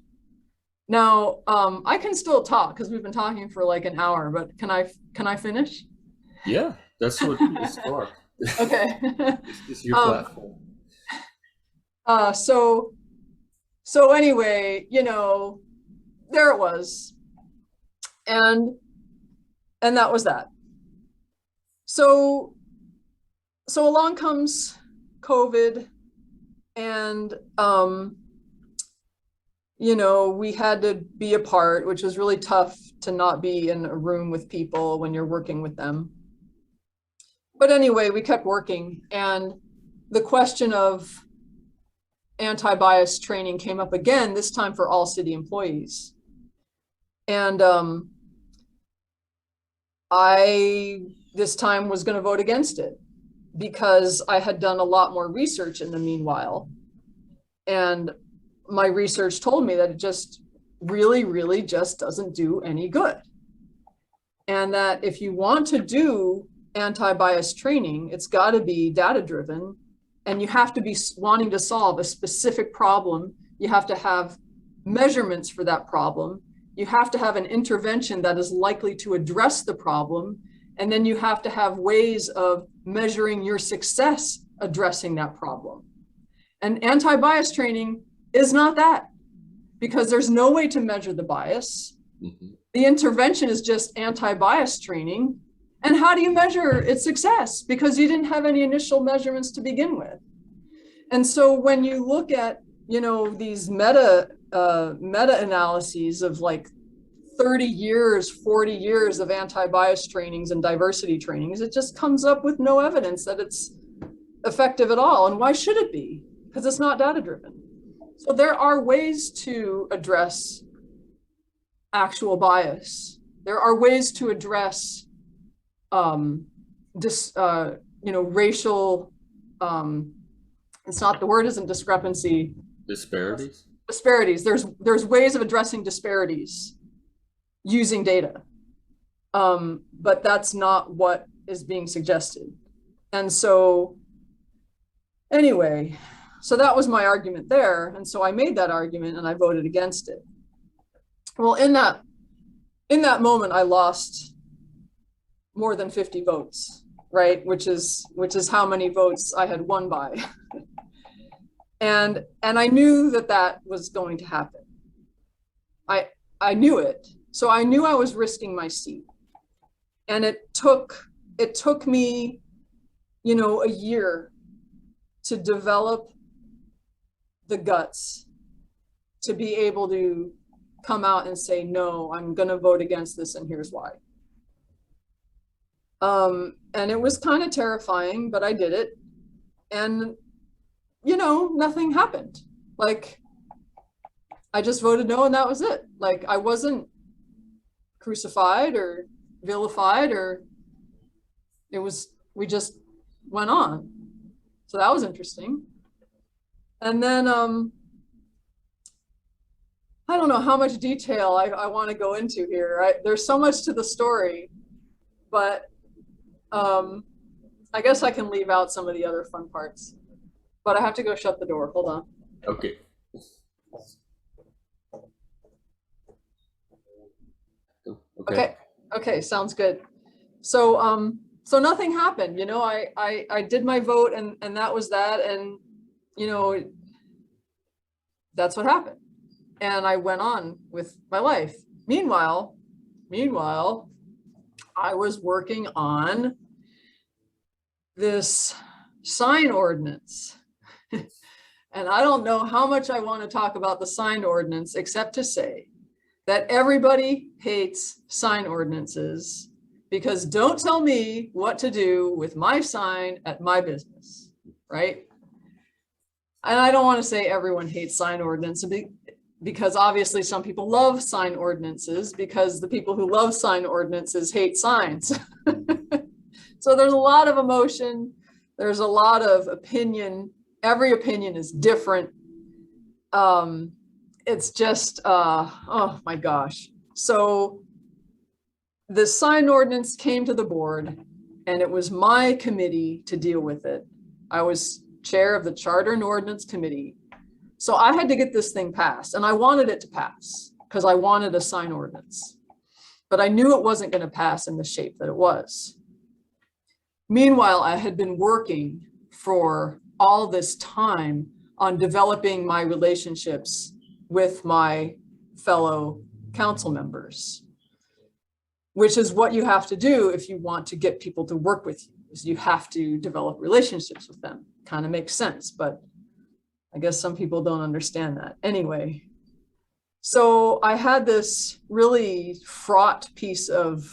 Now, I can still talk because we've been talking for like an hour, but can I finish? Yeah, that's what it's for. Okay. It's your um, platform. so anyway, there it was, and that was that. So along comes COVID, and we had to be apart, which was really tough to not be in a room with people when you're working with them. But anyway, we kept working, and the question of anti-bias training came up again, this time for all city employees. And I, this time, was going to vote against it because I had done a lot more research in the meanwhile. And my research told me that it just really just doesn't do any good. And that if you want to do anti-bias training, it's got to be data-driven, and you have to be wanting to solve a specific problem. You have to have measurements for that problem. You have to have an intervention that is likely to address the problem. And then you have to have ways of measuring your success addressing that problem. And anti-bias training is not that, because there's no way to measure the bias. Mm-hmm. The intervention is just anti-bias training. And how do you measure its success? Because you didn't have any initial measurements to begin with. And so when you look at, these meta analyses of like 30 years, 40 years of anti-bias trainings and diversity trainings, it just comes up with no evidence that it's effective at all. And why should it be? Because it's not data-driven. So there are ways to address actual bias. There are ways to address racial, it's not, the word isn't discrepancy. Disparities. There's ways of addressing disparities using data. But that's not what is being suggested. And so anyway, so that was my argument there. And so I made that argument and I voted against it. Well, in that moment, I lost more than 50 votes, right? Which is how many votes I had won by. And I knew that was going to happen. I knew it. So I knew I was risking my seat. And it took me, a year to develop the guts to be able to come out and say, no, I'm going to vote against this, and here's why. And it was kind of terrifying, but I did it. And, nothing happened. Like, I just voted no, and that was it. Like, I wasn't crucified or vilified, or we just went on. So that was interesting. And then, I don't know how much detail I want to go into here. There's so much to the story, but I guess I can leave out some of the other fun parts. But I have to go shut the door. Hold on. Okay. Okay, sounds good. So nothing happened. I did my vote, and that was that, and that's what happened. And I went on with my life. Meanwhile, I was working on this sign ordinance. And I don't know how much I want to talk about the sign ordinance, except to say that everybody hates sign ordinances, because don't tell me what to do with my sign at my business, right? And I don't want to say everyone hates sign ordinances, because obviously some people love sign ordinances, because the people who love sign ordinances hate signs. So there's a lot of emotion. There's a lot of opinion. Every opinion is different. It's just, oh my gosh. So the sign ordinance came to the board, and it was my committee to deal with it. I was chair of the Charter and Ordinance Committee. So I had to get this thing passed, and I wanted it to pass because I wanted a sign ordinance, but I knew it wasn't going to pass in the shape that it was. Meanwhile, I had been working for all this time on developing my relationships with my fellow council members, which is what you have to do if you want to get people to work with you, is you have to develop relationships with them. Kind of makes sense, but I guess some people don't understand that. Anyway, so I had this really fraught piece of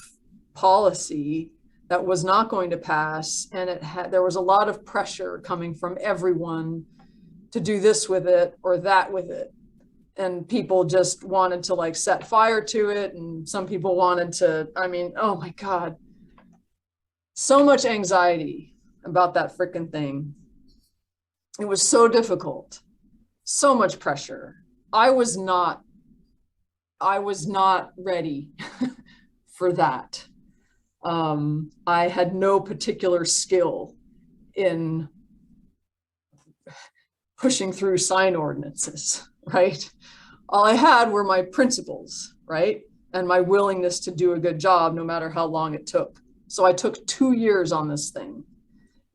policy that was not going to pass, and there was a lot of pressure coming from everyone to do this with it or that with it. And people just wanted to like set fire to it. And some people wanted to, I mean, oh my God, so much anxiety about that freaking thing. It was so difficult, so much pressure. I was not ready for that. I had no particular skill in pushing through sign ordinances, right? All I had were my principles, right? And my willingness to do a good job no matter how long it took. So I took 2 years on this thing,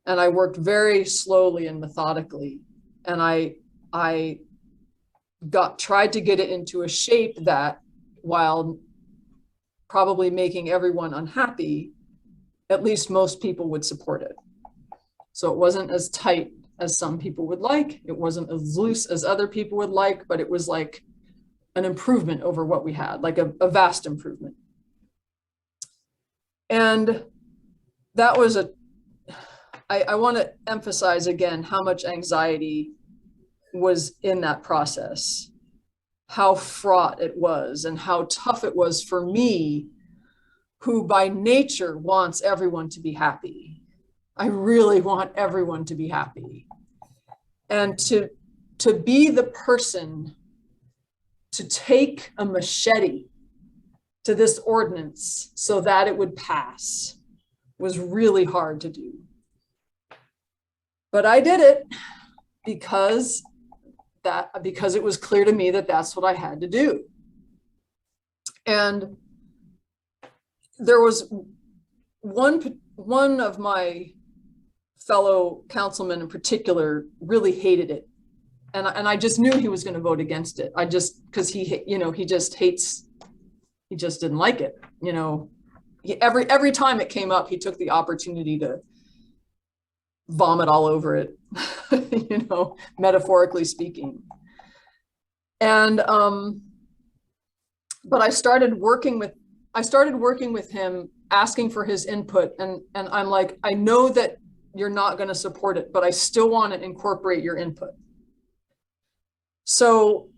and I worked very slowly and methodically. And I tried to get it into a shape that, while probably making everyone unhappy, at least most people would support it. So it wasn't as tight as some people would like. It wasn't as loose as other people would like, but it was like an improvement over what we had, like a vast improvement. And that was I want to emphasize again how much anxiety was in that process, how fraught it was, and how tough it was for me, who by nature wants everyone to be happy. I really want everyone to be happy. And to be the person to take a machete to this ordinance so that it would pass was really hard to do. But I did it because it was clear to me that that's what I had to do. And there was one of my fellow councilmen in particular really hated it. And I just knew he was going to vote against it. Because he just didn't like it. Every time it came up, he took the opportunity to vomit all over it, metaphorically speaking. And but I started working with him, asking for his input, and I'm like, I know that you're not going to support it, but I still want to incorporate your input. So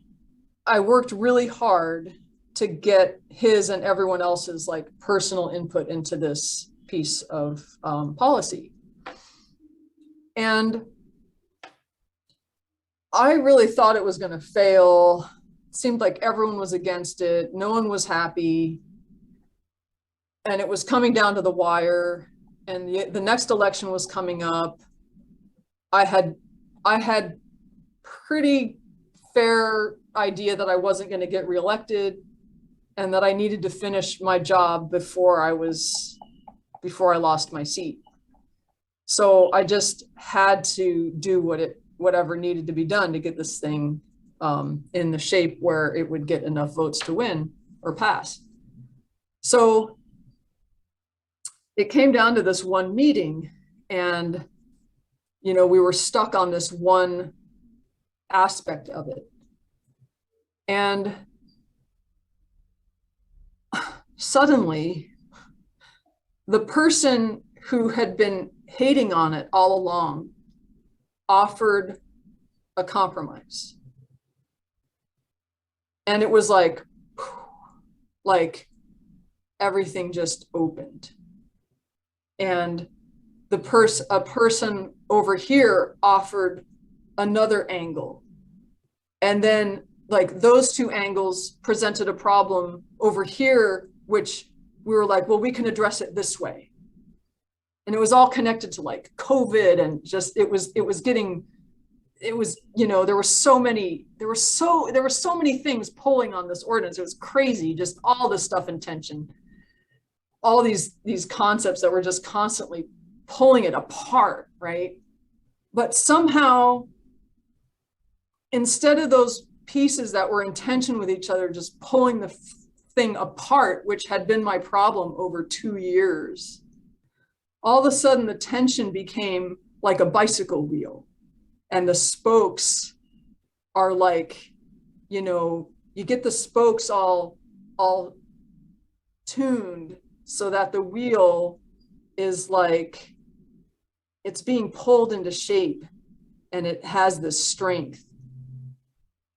I worked really hard to get his and everyone else's like personal input into this piece of policy. And I really thought it was going to fail. It seemed like everyone was against it. No one was happy. And it was coming down to the wire. And the next election was coming up. I had pretty fair idea that I wasn't going to get reelected, and that I needed to finish my job before I lost my seat. So I just had to do whatever needed to be done to get this thing in the shape where it would get enough votes to win or pass. So it came down to this one meeting, and we were stuck on this one aspect of it. And suddenly, the person who had been hating on it all along offered a compromise. And it was like everything just opened. And a person over here offered another angle. And then like those two angles presented a problem over here, which we were like, well, we can address it this way. And it was all connected to like COVID, and just there were so many things pulling on this ordinance. It was crazy, just all this stuff in tension, all these concepts that were just constantly pulling it apart, right? But somehow, instead of those pieces that were in tension with each other just pulling the thing apart, which had been my problem over 2 years, all of a sudden the tension became like a bicycle wheel, and the spokes are like, you get the spokes all tuned so that the wheel is like, it's being pulled into shape. and it has this strength.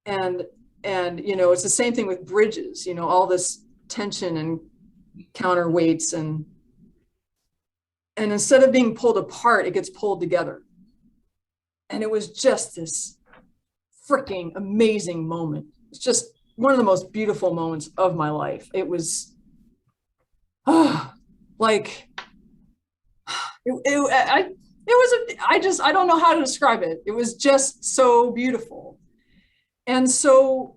And it's the same thing with bridges, all this tension and counterweights, and instead of being pulled apart, it gets pulled together. And it was just this freaking amazing moment. It's just one of the most beautiful moments of my life. It was like I don't know how to describe it. It was just so beautiful. And so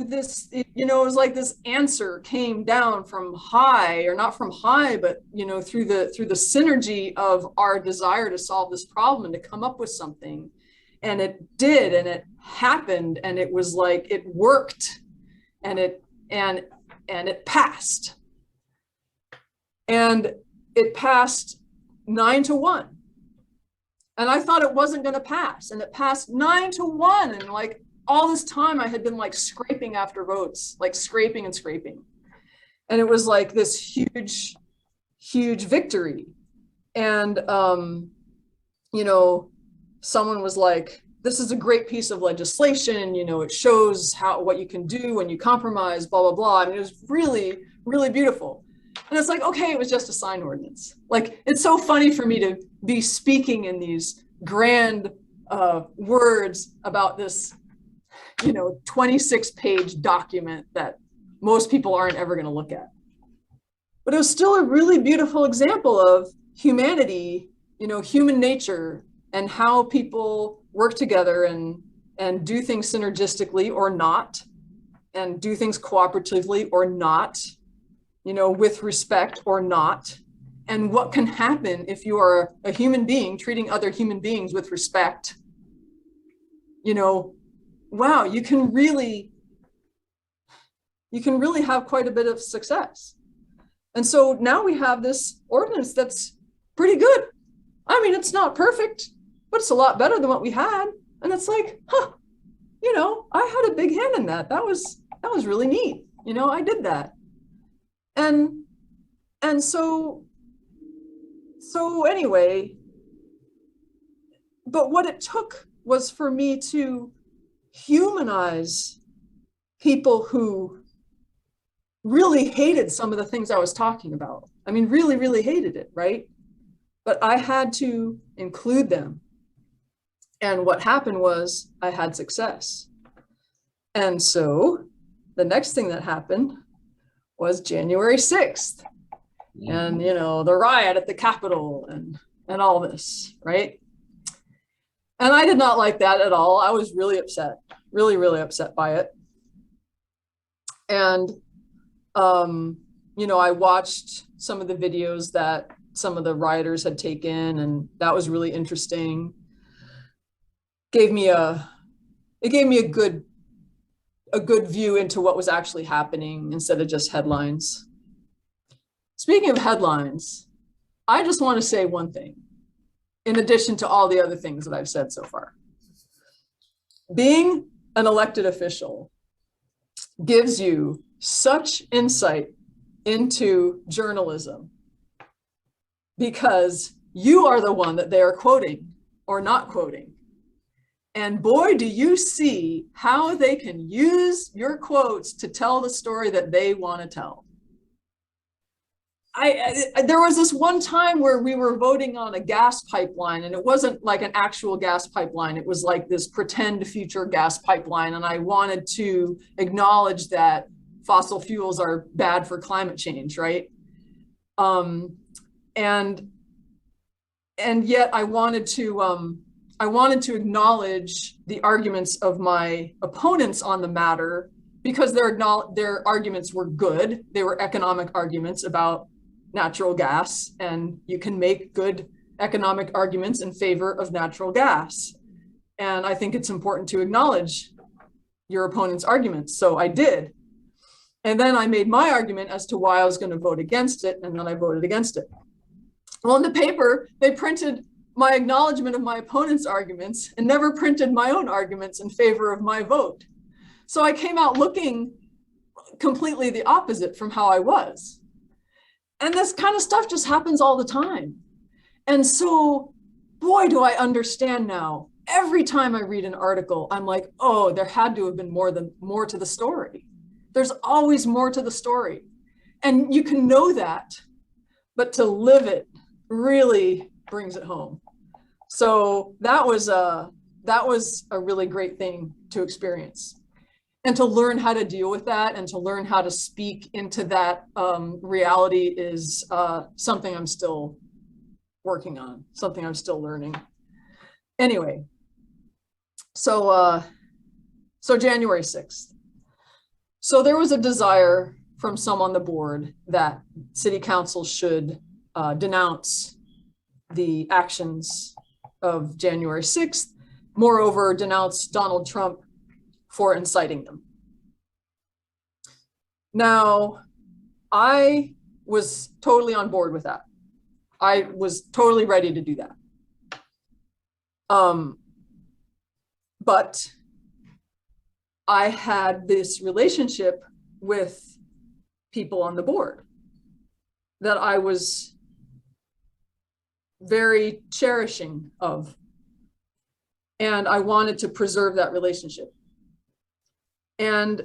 this, it was like this answer came down from high, or not from high, but through the synergy of our desire to solve this problem and to come up with something. And it did, and it happened, and it was like it worked, and it passed. And it passed 9-1. And I thought it wasn't going to pass, and it passed 9-1. And like all this time I had been like scraping after votes, like scraping and scraping. And it was like this huge, huge victory. And, someone was like, this is a great piece of legislation. It shows what you can do when you compromise, blah, blah, blah. I mean, it was really, really beautiful. And it's like, okay, it was just a sign ordinance. Like, it's so funny for me to be speaking in these grand words about this, 26-page document that most people aren't ever going to look at. But it was still a really beautiful example of humanity, human nature, and how people work together and do things synergistically or not, and do things cooperatively or not, with respect or not, and what can happen if you are a human being treating other human beings with respect. Wow, you can really have quite a bit of success. And so now we have this ordinance that's pretty good. I mean, it's not perfect, but it's a lot better than what we had. And it's like, I had a big hand in that. That was really neat. I did that. And so anyway, but what it took was for me to humanize people who really hated some of the things I was talking about. I mean, really, really hated it, right? But I had to include them. And what happened was I had success. And so the next thing that happened was January 6th. And, the riot at the Capitol and all this, right? And I did not like that at all. I was really upset, really, really upset by it. And, I watched some of the videos that some of the rioters had taken, and that was really interesting. It gave me a good view into what was actually happening instead of just headlines. Speaking of headlines, I just want to say one thing, in addition to all the other things that I've said so far. Being an elected official gives you such insight into journalism, because you are the one that they are quoting or not quoting. And boy, do you see how they can use your quotes to tell the story that they want to tell. There was this one time where we were voting on a gas pipeline, and it wasn't like an actual gas pipeline. It was like this pretend future gas pipeline. And I wanted to acknowledge that fossil fuels are bad for climate change, right? And yet I wanted to acknowledge the arguments of my opponents on the matter, because their arguments were good. They were economic arguments about natural gas, and you can make good economic arguments in favor of natural gas. And I think it's important to acknowledge your opponent's arguments. So I did. And then I made my argument as to why I was going to vote against it, and then I voted against it. Well, in the paper, they printed my acknowledgement of my opponent's arguments and never printed my own arguments in favor of my vote. So I came out looking completely the opposite from how I was. And this kind of stuff just happens all the time. And so, boy, do I understand now every time I read an article, I'm like, oh, there had to have been more to the story. There's always more to the story. And you can know that, but to live it really brings it home. So that was a really great thing to experience, and to learn how to deal with that, and to learn how to speak into that reality is something I'm still working on, something I'm still learning. Anyway, so January 6th. So there was a desire from some on the board that city council should denounce the actions of January 6th, moreover, denounce Donald Trump for inciting them. Now, I was totally on board with that. I was totally ready to do that. But I had this relationship with people on the board that I was very cherishing of. And I wanted to preserve that relationship. And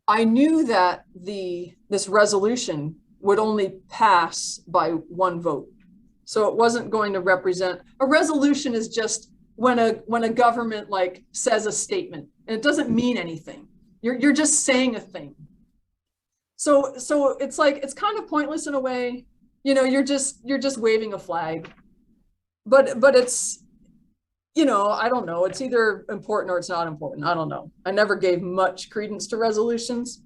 I knew that this resolution would only pass by one vote. So it wasn't going to represent, a resolution is just when a government like says a statement, and it doesn't mean anything. You're just saying a thing. So it's like, it's kind of pointless in a way, you know, you're just waving a flag, but it's, you know, I don't know, it's either important or it's not important. I don't know. I never gave much credence to resolutions,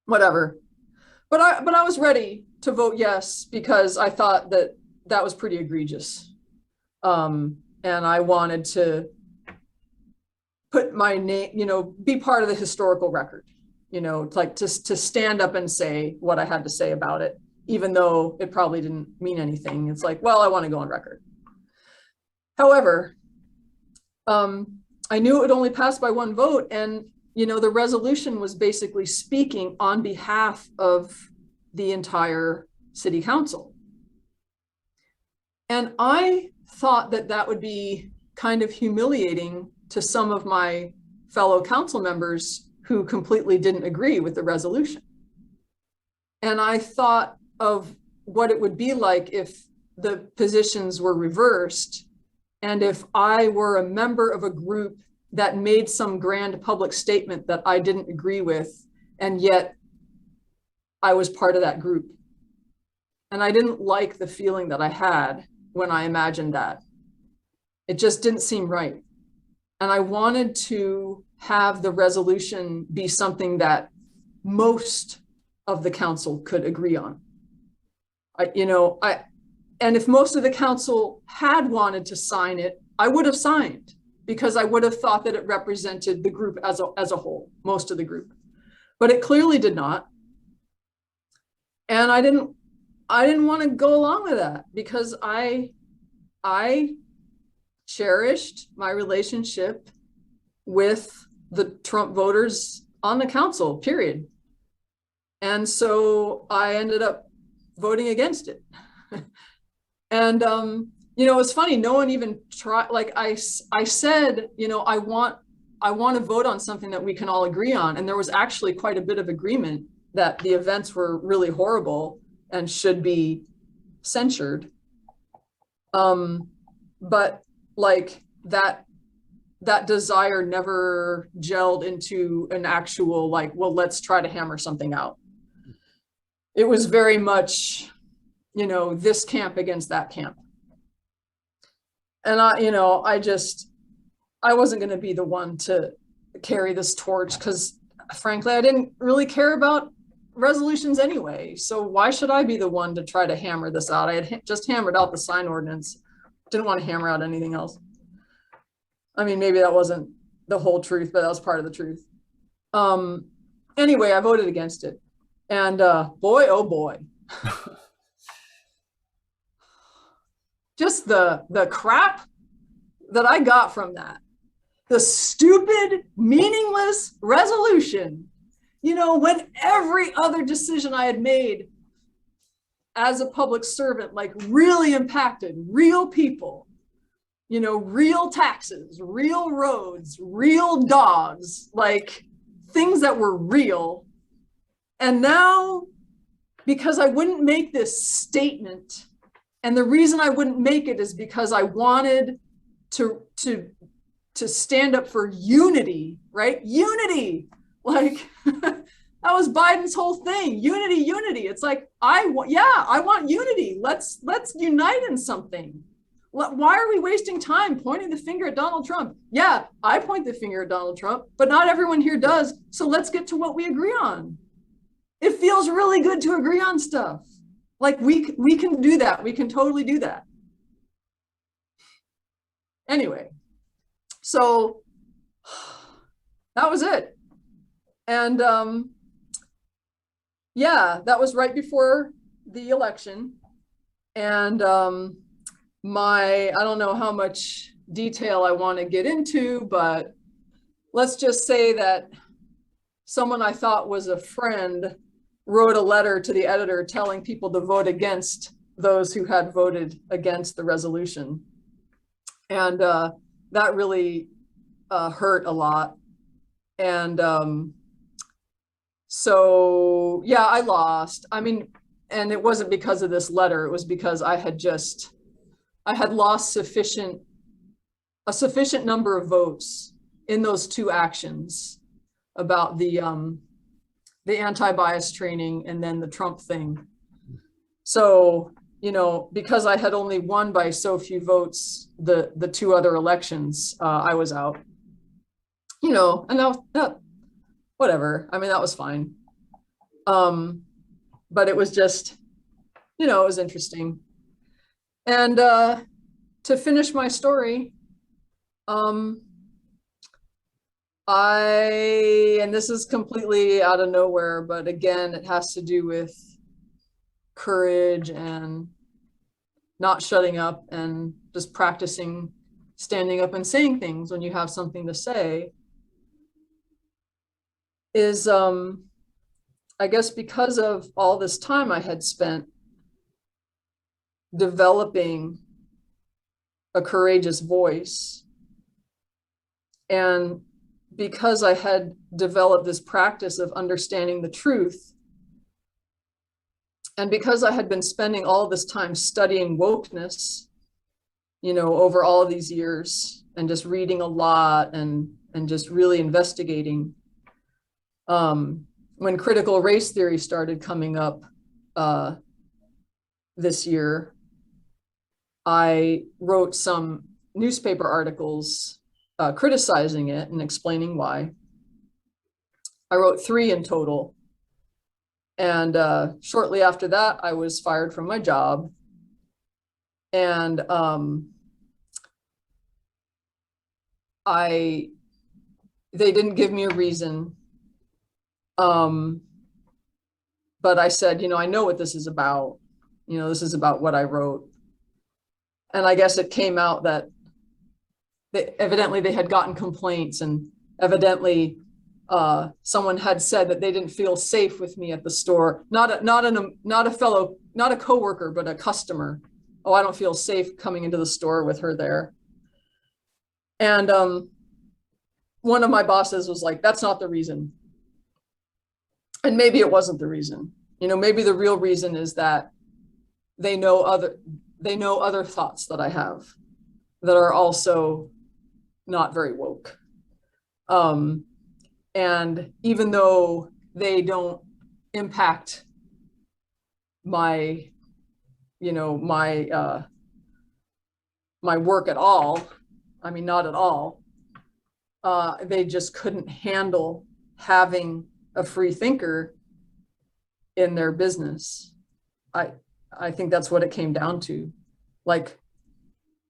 whatever. But I was ready to vote yes, because I thought that was pretty egregious. And I wanted to put my name, you know, be part of the historical record, you know, like to stand up and say what I had to say about it, even though it probably didn't mean anything. It's like, well, I want to go on record. However, I knew it would only pass by one vote, and you know, the resolution was basically speaking on behalf of the entire city council. And I thought that would be kind of humiliating to some of my fellow council members who completely didn't agree with the resolution. And I thought of what it would be like if the positions were reversed, and if I were a member of a group that made some grand public statement that I didn't agree with, and yet I was part of that group. And I didn't like the feeling that I had when I imagined that. It just didn't seem right. And I wanted to have the resolution be something that most of the council could agree on. And if most of the council had wanted to sign it, I would have signed, because I would have thought that it represented the group as a whole, most of the group. But it clearly did not. And I didn't want to go along with that, because I cherished my relationship with the Trump voters on the council, period. And so I ended up voting against it. And you know, it's funny, no one even tried. Like I said, you know, I want to vote on something that we can all agree on. And there was actually quite a bit of agreement that the events were really horrible and should be censured. But like that desire never gelled into an actual, like, well, let's try to hammer something out. It was very much, you know, this camp against that camp. And I wasn't going to be the one to carry this torch, because frankly, I didn't really care about resolutions anyway. So why should I be the one to try to hammer this out? I had just hammered out the sign ordinance. Didn't want to hammer out anything else. I mean, maybe that wasn't the whole truth, but that was part of the truth. Anyway, I voted against it. And boy, oh boy. Just the crap that I got from that. The stupid, meaningless resolution. You know, when every other decision I had made as a public servant, like really impacted real people, you know, real taxes, real roads, real dogs, like things that were real. And now, because I wouldn't make this statement, and the reason I wouldn't make it is because I wanted to stand up for unity, right? Unity, like that was Biden's whole thing. Unity, unity. It's like, I want unity. Let's unite in something. Why are we wasting time pointing the finger at Donald Trump? Yeah, I point the finger at Donald Trump, but not everyone here does. So let's get to what we agree on. It feels really good to agree on stuff. Like we can do that. We can totally do that. Anyway, so that was it. And yeah, that was right before the election. And I don't know how much detail I want to get into, but let's just say that someone I thought was a friend wrote a letter to the editor telling people to vote against those who had voted against the resolution. And that really hurt a lot. And so, yeah, I lost. I mean, and it wasn't because of this letter. It was because I had lost a sufficient number of votes in those two actions about the anti-bias training and then the Trump thing. So, you know, because I had only won by so few votes the two other elections, I was out. You know, and that whatever. I mean, that was fine. But it was just, you know, it was interesting. And to finish my story, and this is completely out of nowhere, but again, it has to do with courage and not shutting up and just practicing standing up and saying things when you have something to say, is I guess because of all this time I had spent developing a courageous voice, and because I had developed this practice of understanding the truth, and because I had been spending all this time studying wokeness, you know, over all of these years, and just reading a lot and just really investigating, when critical race theory started coming up this year, I wrote some newspaper articles criticizing it and explaining why. I wrote 3 in total. And shortly after that, I was fired from my job. And they didn't give me a reason. But I said, you know, I know what this is about. You know, this is about what I wrote. And I guess it came out that evidently they had gotten complaints, and evidently someone had said that they didn't feel safe with me at the store. Not a coworker, but a customer. Oh, I don't feel safe coming into the store with her there. And one of my bosses was like, that's not the reason. And maybe it wasn't the reason. You know, maybe the real reason is that they know other thoughts that I have that are also not very woke. And even though they don't impact my, you know, my work at all, I mean, not at all, they just couldn't handle having a free thinker in their business. I think that's what it came down to. Like,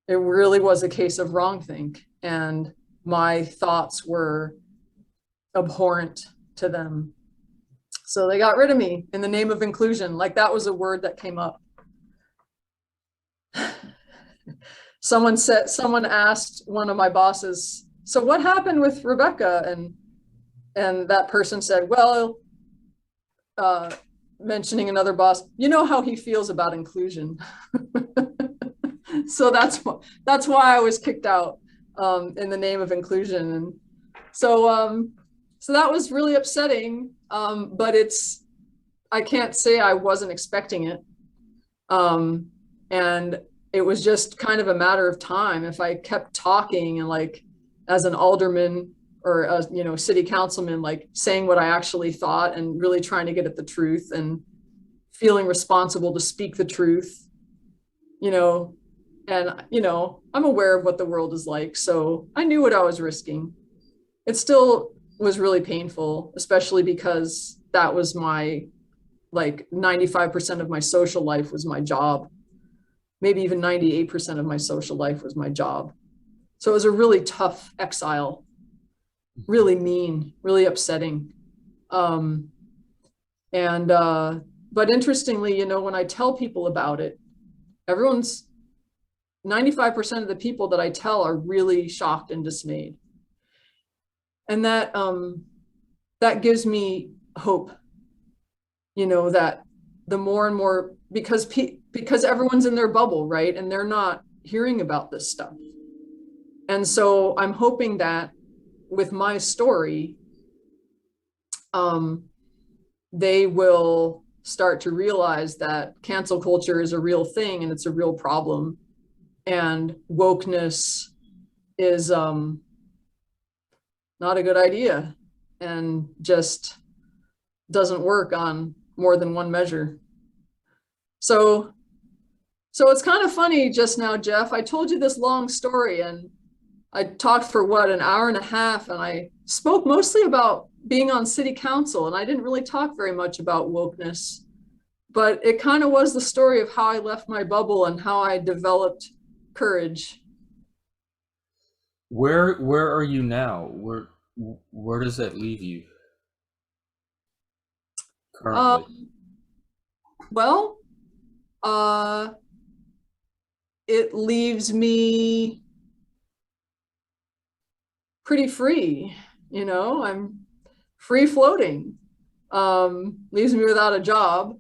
it really was a case of wrongthink, and my thoughts were abhorrent to them. So they got rid of me in the name of inclusion. Like, that was a word that came up. Someone asked one of my bosses, so what happened with Rebecca? And that person said, well, mentioning another boss, you know how he feels about inclusion. So that's why I was kicked out in the name of inclusion. And so so that was really upsetting. But I can't say I wasn't expecting it. And it was just kind of a matter of time. If I kept talking and like as an alderman or a city councilman, like saying what I actually thought and really trying to get at the truth and feeling responsible to speak the truth, you know, and I'm aware of what the world is like, so I knew what I was risking. It still was really painful, especially because that was my like 95% of my social life was my job. Maybe even 98% of my social life was my job. So it was a really tough exile, really mean, really upsetting. Um, and but interestingly, when I tell people about it, everyone's 95% of the people that I tell are really shocked and dismayed. And that gives me hope, that the more and more, because everyone's in their bubble, right? And they're not hearing about this stuff. And so I'm hoping that with my story, they will start to realize that cancel culture is a real thing and it's a real problem. And wokeness is not a good idea and just doesn't work on more than one measure. So it's kind of funny just now, Jeff. I told you this long story and I talked for what, an hour and a half, and I spoke mostly about being on city council, and I didn't really talk very much about wokeness, but it kind of was the story of how I left my bubble and how I developed courage. Where are you now? Where does that leave you currently? Um, well, uh, it leaves me pretty free. I'm free floating. Leaves me without a job.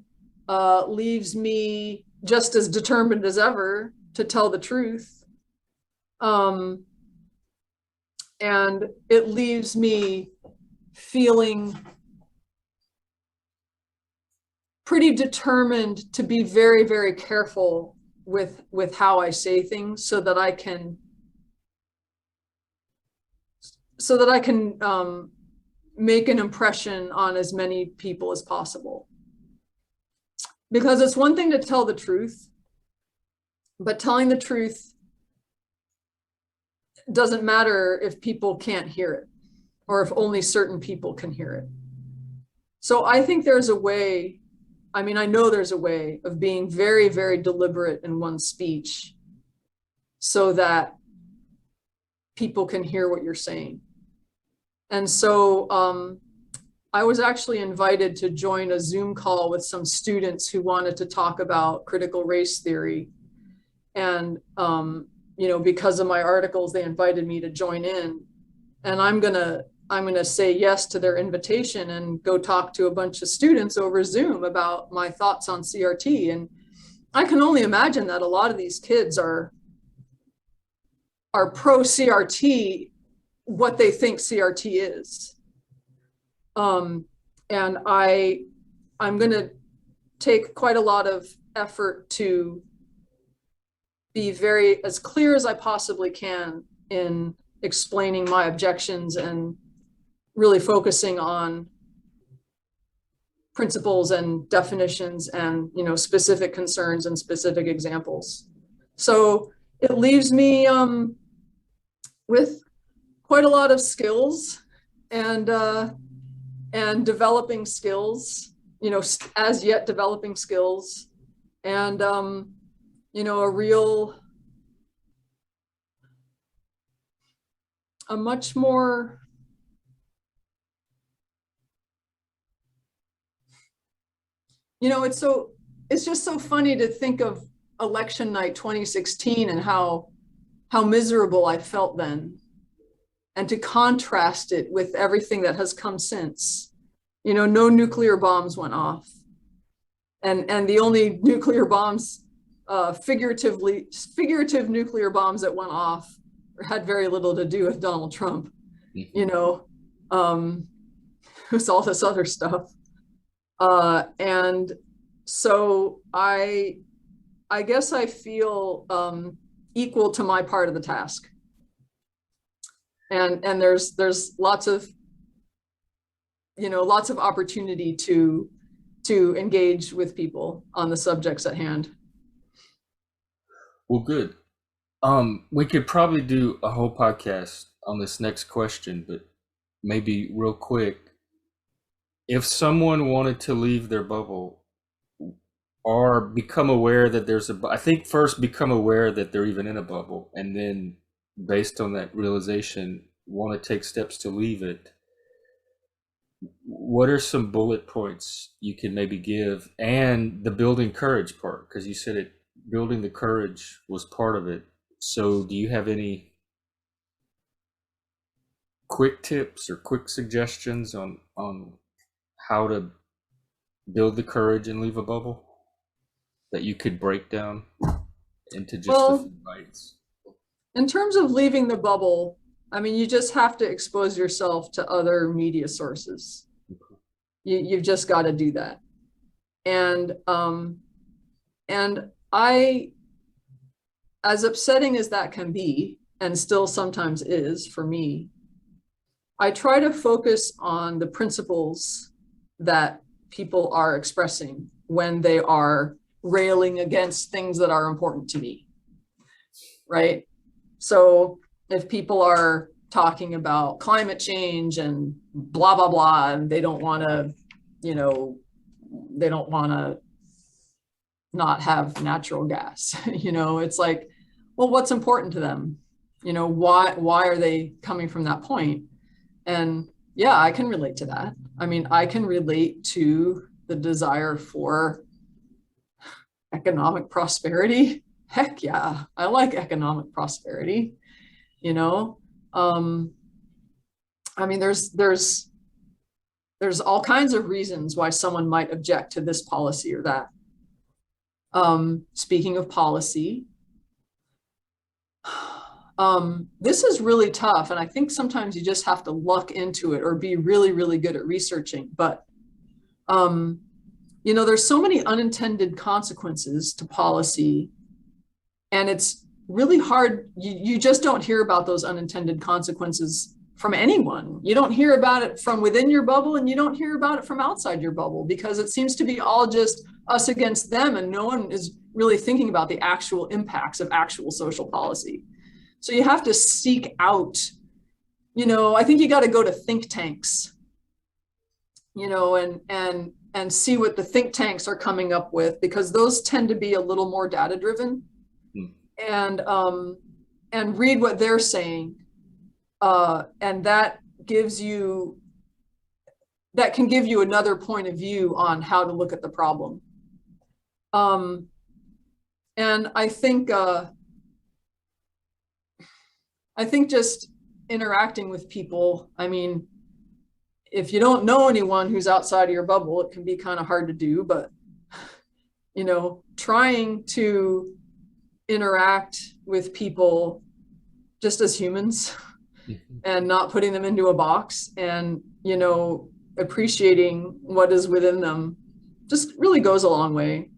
Leaves me just as determined as ever to tell the truth. Um, and it leaves me feeling pretty determined to be very, very careful with how I say things so that I can make an impression on as many people as possible. Because it's one thing to tell the truth, but telling the truth doesn't matter if people can't hear it or if only certain people can hear it. So I think there's a way, I know there's a way of being very, very deliberate in one's speech so that people can hear what you're saying. And so I was actually invited to join a Zoom call with some students who wanted to talk about critical race theory. And, because of my articles, they invited me to join in. And I'm gonna say yes to their invitation and go talk to a bunch of students over Zoom about my thoughts on CRT. And I can only imagine that a lot of these kids are pro CRT, what they think CRT is. And I'm going to take quite a lot of effort to be as clear as I possibly can in explaining my objections and really focusing on principles and definitions and specific concerns and specific examples. So it leaves me with quite a lot of skills and developing skills, as yet developing skills, and a much more it's just so funny to think of election night 2016 and how miserable I felt then, and to contrast it with everything that has come since. No nuclear bombs went off. and the only nuclear bombs, figurative nuclear bombs that went off had very little to do with Donald Trump. You know, it was all this other stuff. And so I guess I feel equal to my part of the task. And there's lots of, lots of opportunity to engage with people on the subjects at hand. Well, good. We could probably do a whole podcast on this next question, but maybe real quick, if someone wanted to leave their bubble or become aware that I think first become aware that they're even in a bubble, and then based on that realization, want to take steps to leave it, what are some bullet points you can maybe give? And the building courage part, because you said building the courage was part of it. So do you have any quick tips or quick suggestions on how to build the courage and leave a bubble that you could break down into just a few bites? In terms of leaving the bubble, I mean, you just have to expose yourself to other media sources. You've just got to do that. And I, as upsetting as that can be, and still sometimes is for me, I try to focus on the principles that people are expressing when they are railing against things that are important to me, right? So if people are talking about climate change and blah, blah, blah, and they don't want to, they don't want to not have natural gas, it's like, well, what's important to them? Why are they coming from that point? And yeah, I can relate to that. I mean, I can relate to the desire for economic prosperity. Heck yeah, I like economic prosperity. I mean, there's all kinds of reasons why someone might object to this policy or that. Speaking of policy, this is really tough, and I think sometimes you just have to luck into it or be really, really good at researching. But there's so many unintended consequences to policy, and it's really hard. You just don't hear about those unintended consequences from anyone. You don't hear about it from within your bubble, and you don't hear about it from outside your bubble, because it seems to be all just us against them, and no one is really thinking about the actual impacts of actual social policy. So you have to seek out, I think you got to go to think tanks, and see what the think tanks are coming up with, because those tend to be a little more data driven, and read what they're saying. And that can give you another point of view on how to look at the problem. And I think just interacting with people, I mean, if you don't know anyone who's outside of your bubble, it can be kind of hard to do, but, trying to interact with people just as humans and not putting them into a box, and, appreciating what is within them just really goes a long way.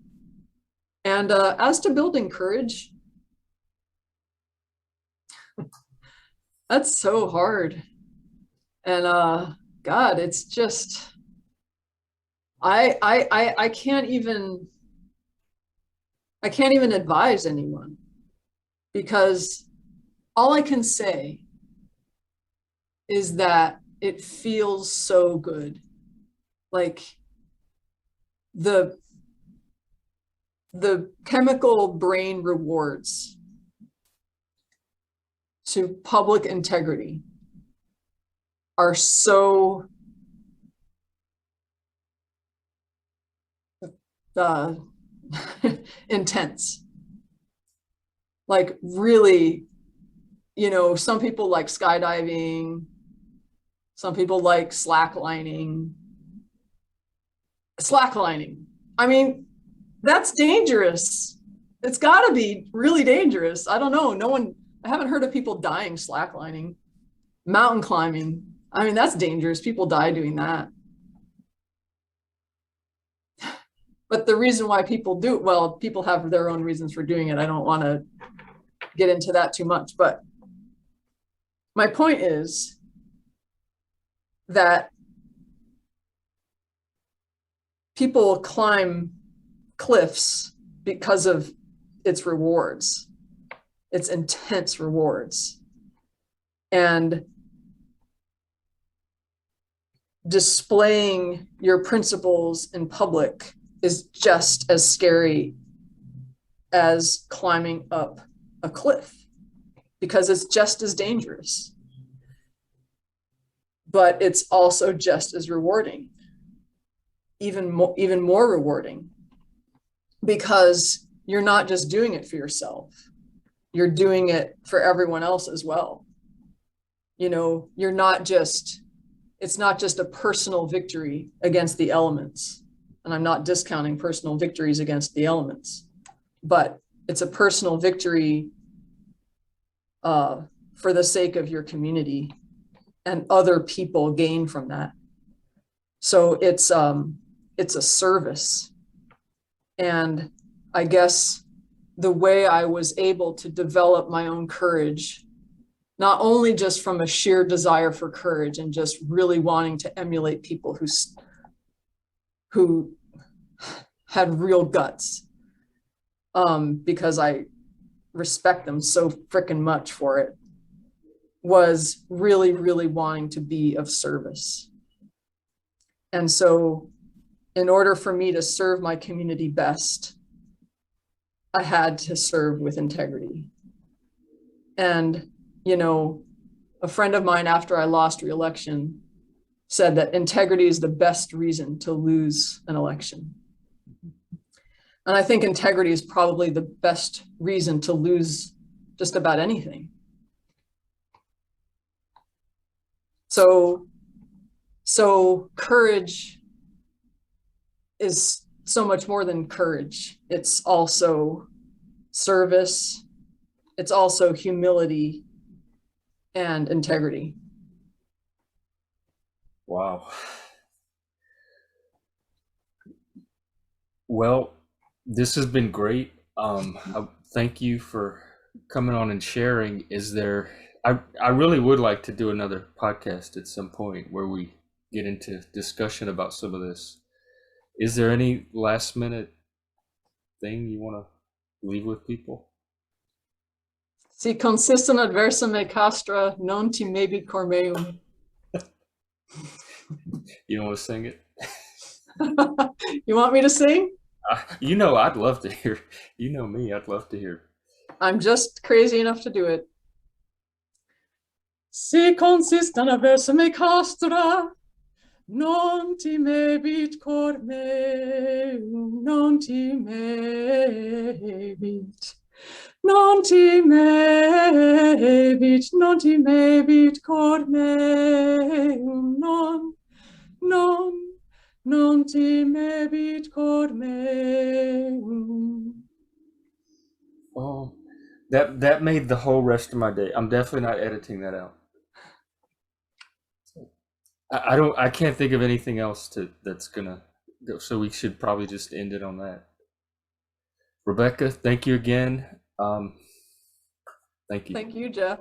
And as to building courage, that's so hard. And God, it's just, I can't even advise anyone, because all I can say is that it feels so good. Like the chemical brain rewards to public integrity are so intense. Like really, some people like skydiving, some people like slacklining. I mean, That's dangerous. It's got to be really dangerous. I don't know. I haven't heard of people dying slacklining. Mountain climbing. I mean, that's dangerous. People die doing that. But the reason why people do, well, people have their own reasons for doing it. I don't want to get into that too much. But my point is that people climb cliffs because of its rewards, its intense rewards. And displaying your principles in public is just as scary as climbing up a cliff because it's just as dangerous. But it's also just as rewarding, even more rewarding, because you're not just doing it for yourself, you're doing it for everyone else as well. You know, it's not just a personal victory against the elements. And I'm not discounting personal victories against the elements, but it's a personal victory for the sake of your community, and other people gain from that. So it's a service. And I guess the way I was able to develop my own courage, not only just from a sheer desire for courage and just really wanting to emulate people who had real guts, because I respect them so freaking much for it, was really, really wanting to be of service. And so in order for me to serve my community best, I had to serve with integrity. And, you know, a friend of mine, after I lost re-election, said that integrity is the best reason to lose an election. And I think integrity is probably the best reason to lose just about anything. So courage is so much more than courage. It's also service. It's also humility and integrity. Wow. Well, this has been great. Thank you for coming on and sharing. I really would like to do another podcast at some point where we get into discussion about some of this. Is there any last minute thing you want to leave with people? Si consistent adversa me castra, non timebit cor meum. You don't want to sing it? You want me to sing? I'd love to hear. You know me, I'd love to hear. I'm just crazy enough to do it. Si consistent adversa me castra, non timebit cor meum, non timebit. Non timebit cor meum, non timebit cor meum. Oh, that made the whole rest of my day. I'm definitely not editing that out. I can't think of anything else that's gonna go, so we should probably just end it on that. Rebecca, thank you again. Thank you. Thank you, Jeff.